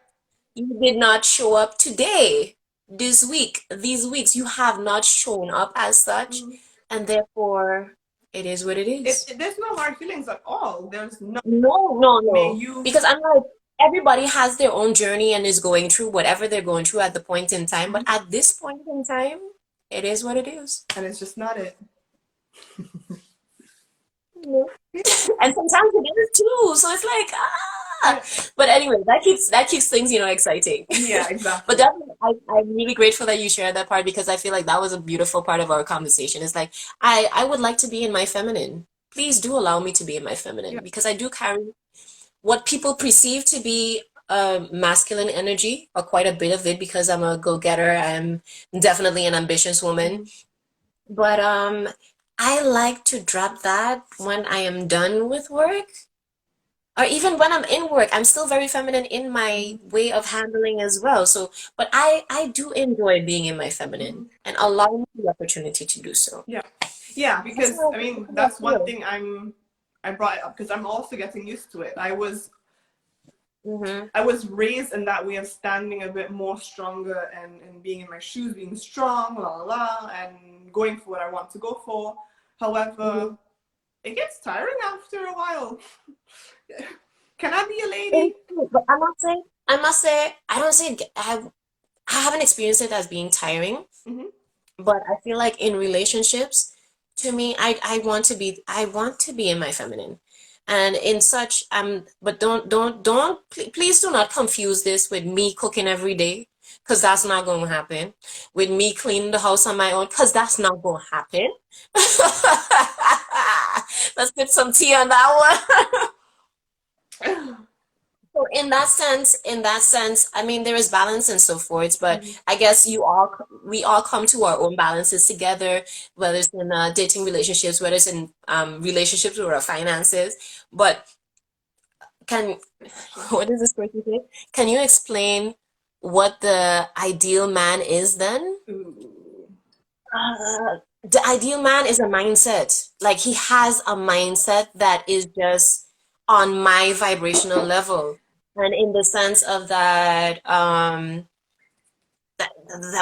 You did not show up today, this week, these weeks. You have not shown up as such, Mhm. and therefore it is what it is. There's no hard feelings at all. There's no. No, no, May no. you. Because I'm like, everybody has their own journey and is going through whatever they're going through at the point in time. But Mhm. at this point in time, it is what it is. And it's just not it. Yeah. And sometimes it is too. So it's like, Yeah, But anyway, that keeps things, exciting. yeah, But exactly. definitely, I'm really grateful that you shared that part because I feel like that was a beautiful part of our conversation. It's like I would like to be in my feminine. Please do allow me to be in my Yeah. feminine because I do carry what people perceive to be masculine energy, or quite a bit of it because I'm a go-getter. I'm definitely an ambitious woman. Mhm. But I like to drop that when I am done with work, or even when I'm in work. I'm still very feminine in my Mhm. way of handling as well. So, but I do enjoy being in my feminine Mhm. and allow me the opportunity to do so. Yeah. Yeah, That's because how, I that's mean how I that's one feel. thing I brought it up because I'm also getting used to it. Mm-hmm. I was raised in that way of standing a bit more stronger and being in my shoes, being strong, la la la, and going for what I want to go for. However, Mm-hmm. it gets tiring after a while. Can I be a It is lady? true, but I must say, I don't say I haven't experienced it as being tiring, Hmm. but I feel like in relationships, to me, I want to be in my feminine. And in such, but please do not confuse this with me cooking every day, because that's not going to happen. With me cleaning the house on my own, because that's not going to happen. Let's put some tea on that one. So in that sense, I mean, there is balance and so forth, but I guess we all come to our own balances together, whether it's in dating relationships, whether it's in relationships with our finances. But can what does this person say? Can you explain what the ideal man is then? Ooh. The ideal man is a mindset. Like he has a mindset that is just on my vibrational level. And in the sense of that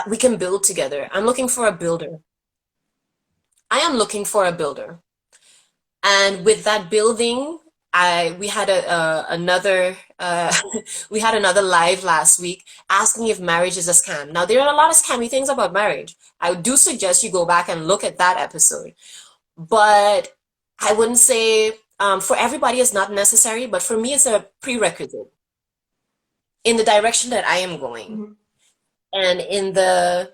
we can build together. I'm looking for a builder. I am looking for a builder. And with that building, I we had another we had another live last week asking if marriage is a scam. Now there are a lot of scammy things about marriage. I do suggest you go back and look at that episode. But I wouldn't say for everybody it's not necessary, but for me it's a prerequisite in the direction that I am going Mhm. and in the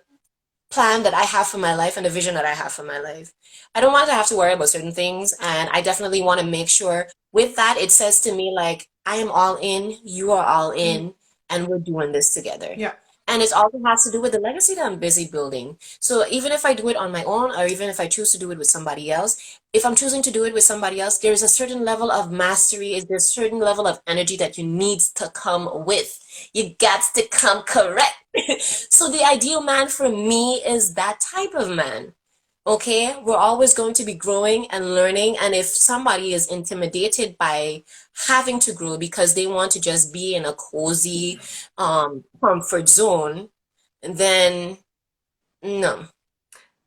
plan that I have for my life and the vision that I have for my life. I don't want to have to worry about certain things, and I definitely want to make sure with that it says to me like I am all in, you are all Mhm. in, and we're doing this together. Yeah. And it also has to do with the legacy that I'm busy building. So even if I do it on my own, or even if I choose to do it with somebody else, if I'm choosing to do it with somebody else, there's a certain level of mastery, there's a certain level of energy that you need to come with. You got to come correct. So the ideal man for me is that type of man. Okay, we're always going to be growing and learning. And if somebody is intimidated by having to grow because they want to just be in a cozy comfort zone, then no.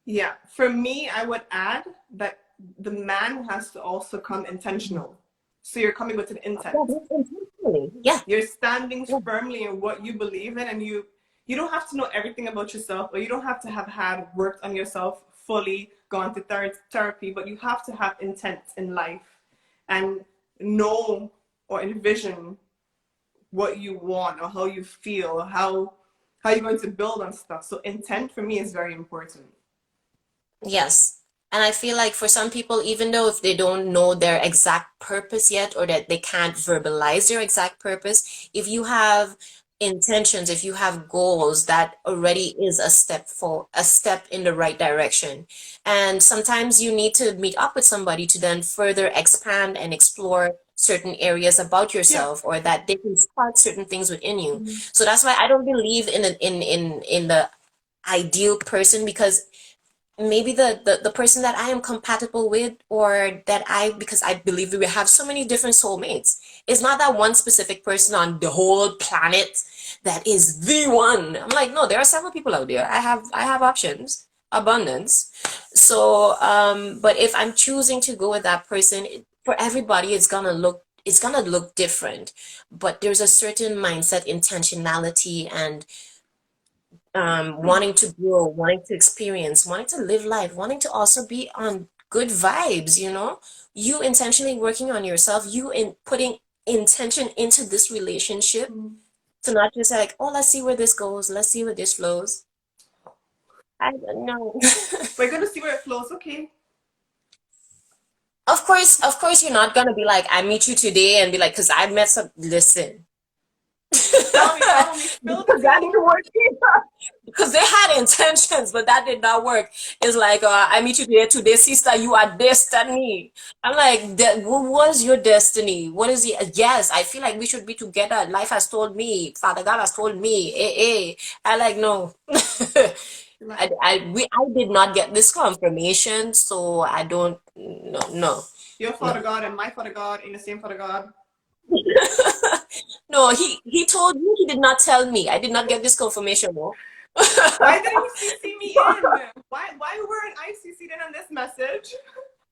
Yeah. For me, I would add that the man has to also come intentional. So you're coming with an intent. Yeah, that's intentionally. Yeah, You're standing yeah. firmly in what you believe in, and you don't have to know everything about yourself, or you don't have to have had worked on yourself fully, gone to therapy, but you have to have intent in life and know or envision what you want or how you feel or how you're going to build on stuff. So intent for me is very important. Yes. And I feel like for some people, even though if they don't know their exact purpose yet or that they can't verbalize their exact purpose, if you have intentions, if you have goals, that already is a step in the right direction. And sometimes you need to meet up with somebody to then further expand and explore certain areas about Yeah. yourself, or that they can spark certain things within you. Mhm. So that's why I don't believe in the ideal person, because maybe the person that I am compatible with, or that because I believe that we have so many different soulmates. It's not that one specific person on the whole planet that is the one. I'm like, no, there are several people out there. I have options, abundance. So, but if I'm choosing to go with that person, for everybody, it's gonna look different. But there's a certain mindset, intentionality, and wanting to grow, wanting to experience, wanting to live life, wanting to also be on good vibes, you intentionally working on yourself, you in putting intention into this relationship, Mhm. to not just like, oh, let's see where this goes, let's see where this flows. I don't know. We're gonna see where it flows. Okay. Of course, you're not gonna be like, I meet you today and be like, because I met some, listen. Tell me, spill the Because that tea. didn't work either. Because they had intentions, but that did not work. It's like, I meet you today, sister, you are destiny. I'm like, what was your destiny? What is it? Yes, I feel like we should be together. Life has told me, Father God has told me, I like, no. Like, I did not get this confirmation, so I don't, no, no, your no. Father God and my Father God ain't the same Father God. No, he told me, he did not tell me. I did not get this confirmation, no. Why didn't you CC me in? Why weren't I CC'd in on this message?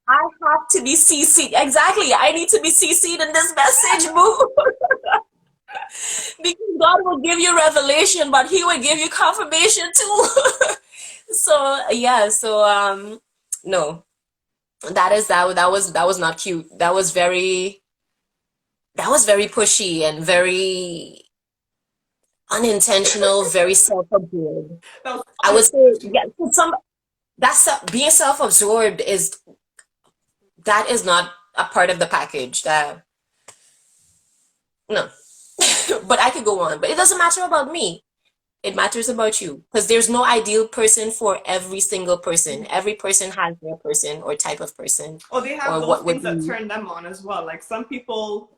I have to be CC'd. Exactly. I need to be CC'd in this message, boo. Because God will give you revelation, but He will give you confirmation too. So yeah, so no. That was not cute. That was very pushy and very unintentional, very self-absorbed. That was I would say, unintentional. yeah, being self-absorbed is not a part of the package. That No. But I could go on. But it doesn't matter about me. It matters about you. Because there's no ideal person for every single person. Every person has their person or type of person, Oh, they have or those what would things that be. turn them on as well. Like some people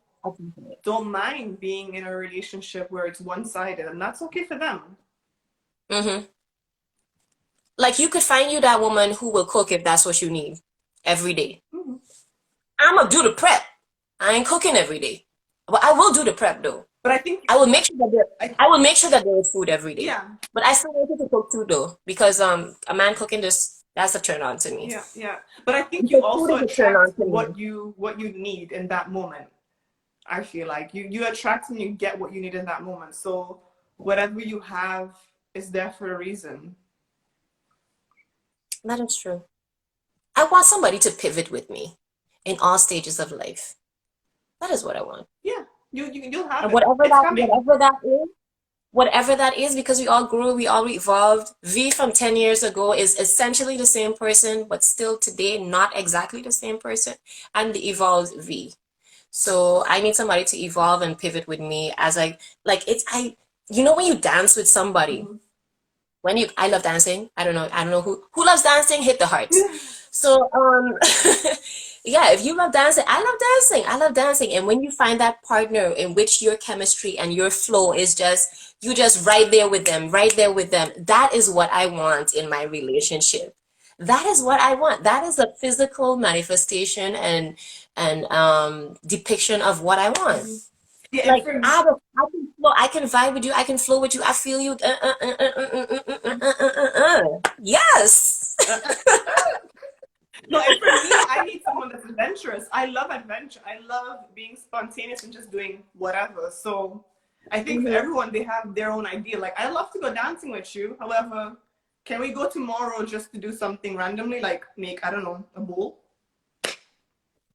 don't mind being in a relationship where it's one-sided, and that's okay for them. Mm-hmm. Like, you could find you that woman who will cook if that's what you need every day. Mhm. I'm gonna do the prep. I ain't cooking every day. But I will do the prep though. But I think, I will make sure that I, there is food every day. yeah, But I still want you to cook too though, because a man cooking, just that's a turn on to me. yeah. But I think you Because food also is a turn attract on to me. what you need in that moment. I feel like you attract and you get what you need in that moment. So whatever you have is there for a reason. That is true. I want somebody to pivot with me in all stages of life. That is what I want. Yeah, you'll have And it. whatever It's that coming. whatever that is, because we all grew, we all evolved. V from 10 years ago is essentially the same person, but still today not exactly the same person. I'm the evolved V. So I need somebody to evolve and pivot with me, as when you dance with somebody, Mhm. I love dancing. I don't know who loves dancing, hit the hearts. So yeah, if you love dancing, I love dancing. I love dancing. And when you find that partner in which your chemistry and your flow is just, you just right there with them, right there with them. That is what I want in my relationship. That is what I want. That is a physical manifestation and depiction of what I want. Mhm. Yeah, and Like, for I can vibe with you, I can flow with you, I feel you. Yes. no, and for me, I need someone that's adventurous. I love adventure. I love being spontaneous and just doing whatever. So I think for Mhm. everyone, they have their own idea. Like I love to go dancing with you. However, can we go tomorrow just to do something randomly, like make, I don't know, a bowl?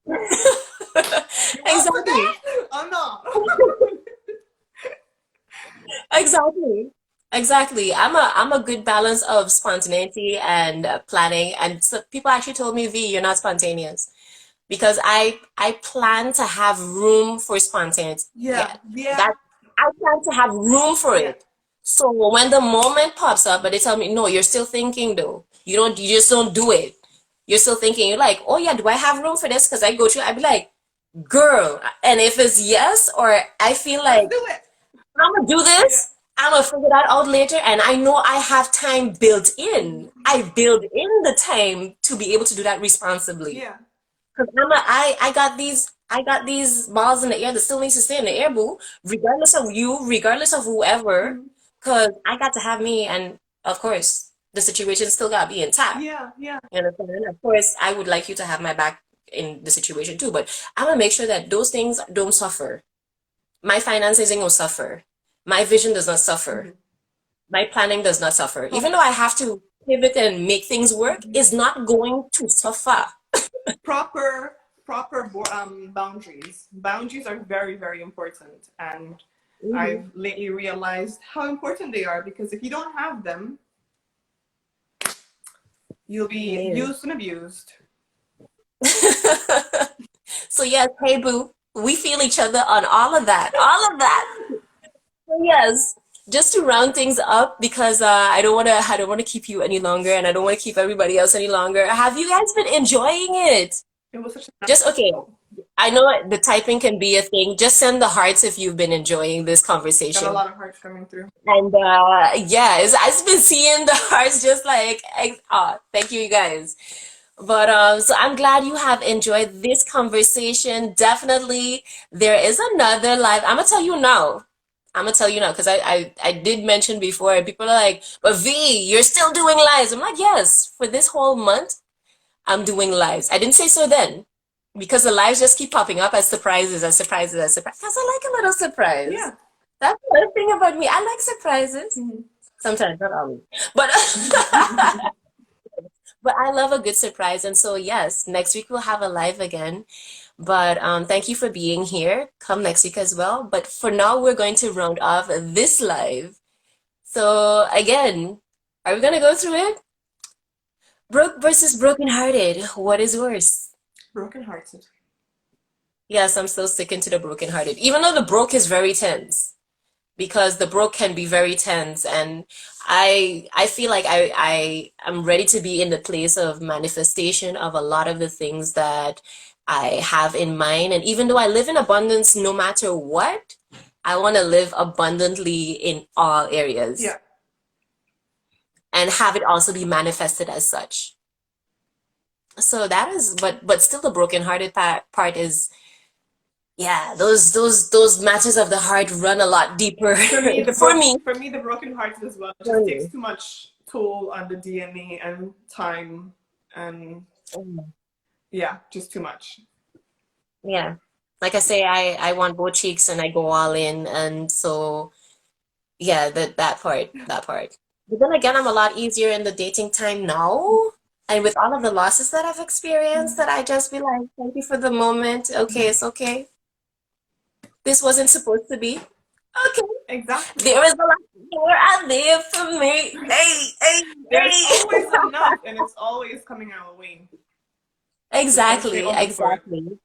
You up for Exactly. that? Or not? Exactly. Exactly. I'm a good balance of spontaneity and planning. And so people actually told me, V, you're not spontaneous, because I plan to have room for spontaneity. Yeah, Yeah, that yeah. I plan to have room for Yeah. it. So when the moment pops up, but they tell me, no, you're still thinking though. You just don't do it. You're still thinking, you're like, oh yeah, do I have room for this? Because I go through, I'd be like, girl. And if it's yes, or I feel Let's like do it. I'm gonna do Yeah. this, I'm gonna figure that out later. And I know I have time built in. I build in the time to be able to do that responsibly. Yeah. Because I got these balls in the air that still needs to stay in the air, boo. Regardless of you, regardless of whoever. Mhm. Because I got to have me, and of course, the situation still got to be intact. Yeah. Yeah. You understand? And of course, I would like you to have my back in the situation too. But I'm gonna make sure that those things don't suffer. My finances ain't gonna suffer. My vision does not suffer. Mhm. My planning does not suffer. Oh. Even though I have to pivot and make things work, it's not going to suffer. Proper boundaries. Boundaries are very, very important, and Mhm. I've lately realized how important they are, because if you don't have them, you'll be Yeah. used and abused. So yes, hey boo, we feel each other on all of that, all of that. So yes, just to round things up, because I don't want to keep you any longer, and I don't want to keep everybody else any longer. Have you guys been enjoying it? It was such a Just okay. I know the typing can be a thing. Just send the hearts if you've been enjoying this got a conversation. lot of hearts coming through. And yes, I've been seeing the hearts just like, thank you, you guys. But so I'm glad you have enjoyed this conversation. Definitely, there is another live. I'm gonna tell you now. I'm gonna tell you now because I did mention before, and people are like, "But V, you're still doing lives." I'm like, "Yes, for this whole month, I'm doing lives." I didn't say so then because the lives just keep popping up as surprises, as surprises, as surprises. Because I like a little surprise. Yeah. That's the thing about me. I like surprises. Mhm. Sometimes, not always, but. But I love a good surprise. And so, yes, next week we'll have a live again. But thank you for being here. Come next week as well. But for now, we're going to round off this live. So, again, are we going to go through it? Broke versus brokenhearted. What is worse? Broken-hearted. Yes, I'm still sticking to the brokenhearted, even though the broke is very tense. Because the broke can be very tense, and I feel like I am ready to be in the place of manifestation of a lot of the things that I have in mind. And even though I live in abundance no matter what, I want to live abundantly in all areas. Yeah. And have it also be manifested as such. So that is, but still the brokenhearted part is, yeah, those matters of the heart run a lot deeper For me, for me. the broken-hearted as well. It For just takes me. too much toll on the DNA and time, and yeah, just too much. Yeah. Like I say, I want both cheeks and I go all in. And so, yeah, that part. But then again, I'm a lot easier in the dating time now. And with all of the losses that I've experienced, that I just be like, thank you for the moment. Okay, it's okay. This wasn't supposed to be. Okay. Exactly. There is a lot more out there for me. Hey, hey, There's hey. always enough, and it's always coming our way. Just gotta stay Exactly, open for it. exactly.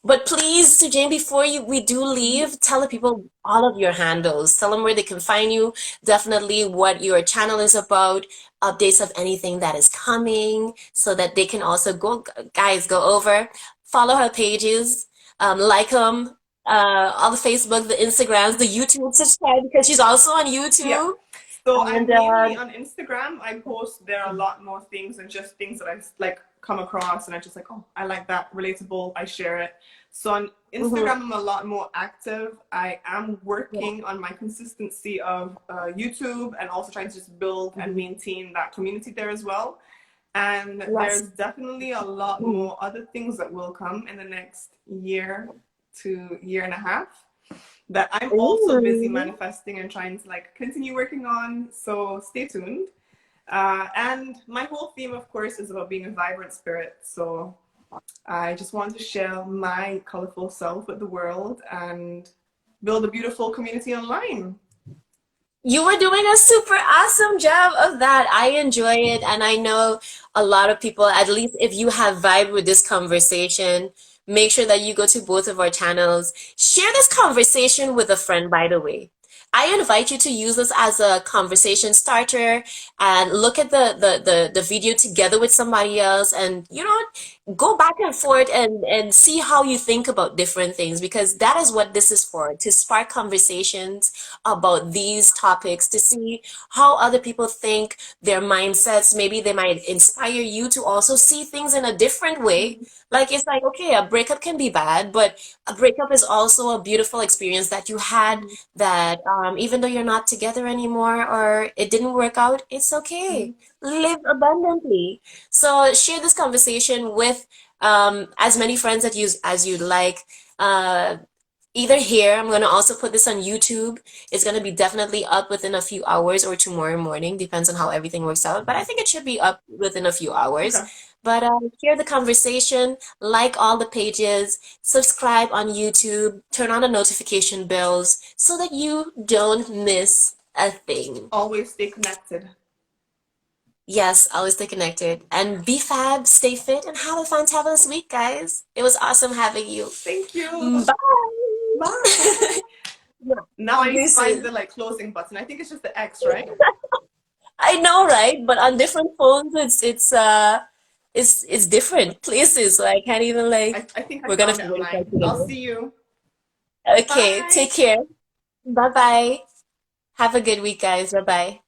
But please, Sue-Jeen, before we do leave, tell the people all of your handles. Tell them where they can find you, definitely what your channel is about, updates of anything that is coming, so that they can also go, guys, go over, follow her pages, like them, all the Facebook, the Instagrams, the YouTube, subscribe because she's also on Yeah. YouTube. So And I'm mainly on Instagram. I post there a lot more things and just things that I like come across, and I just like, oh, I like that, relatable. I share it. So on mhm, Instagram, I'm a lot more active. I am working on my consistency of YouTube, and also trying to just build and mhm. maintain that community there as well. And Yes. there's definitely a lot Mhm. more other things that will come in the next year to year and a half that I'm also busy Ooh. manifesting and trying to like continue working on. So stay tuned. And my whole theme, of course, is about being a vibrant spirit. So I just want to share my colorful self with the world and build a beautiful community online. You were doing a super awesome job of that. I enjoy it. And I know a lot of people, at least if you have vibe with this conversation, make sure that you go to both of our channels. Share this conversation with a friend, by the way. I invite you to use this as a conversation starter and look at the video together with somebody else and, go back and forth and see how you think about different things because that is what this is for, to spark conversations about these topics, to see how other people think, their mindsets. Maybe they might inspire you to also see things in a different way. Like it's like, okay, a breakup can be bad, but a breakup is also a beautiful experience that you had that even though you're not together anymore or it didn't work out, it's okay. Live abundantly. So share this conversation with as many friends that you as you'd like. Uh, Either here, I'm gonna also put this on YouTube. It's gonna be definitely up within a few hours or tomorrow morning, depends on how everything works out. But I think it should be up within a few hours. Okay. But share the conversation, like all the pages, subscribe on YouTube, turn on the notification bells so that you don't miss a thing. Always stay connected. Yes, always stay connected. And be fab, stay fit, and have a fantabulous week, guys. It was awesome having you. Thank you. Bye. Bye. Now I You need to find soon. the closing button. I think it's just the X, right? I know, right? But on different phones, it's different places, so I can't even I think I we're gonna found it figure it out online. I'll together. see you. Okay, Bye. take care. Bye bye. Have a good week, guys. Bye bye.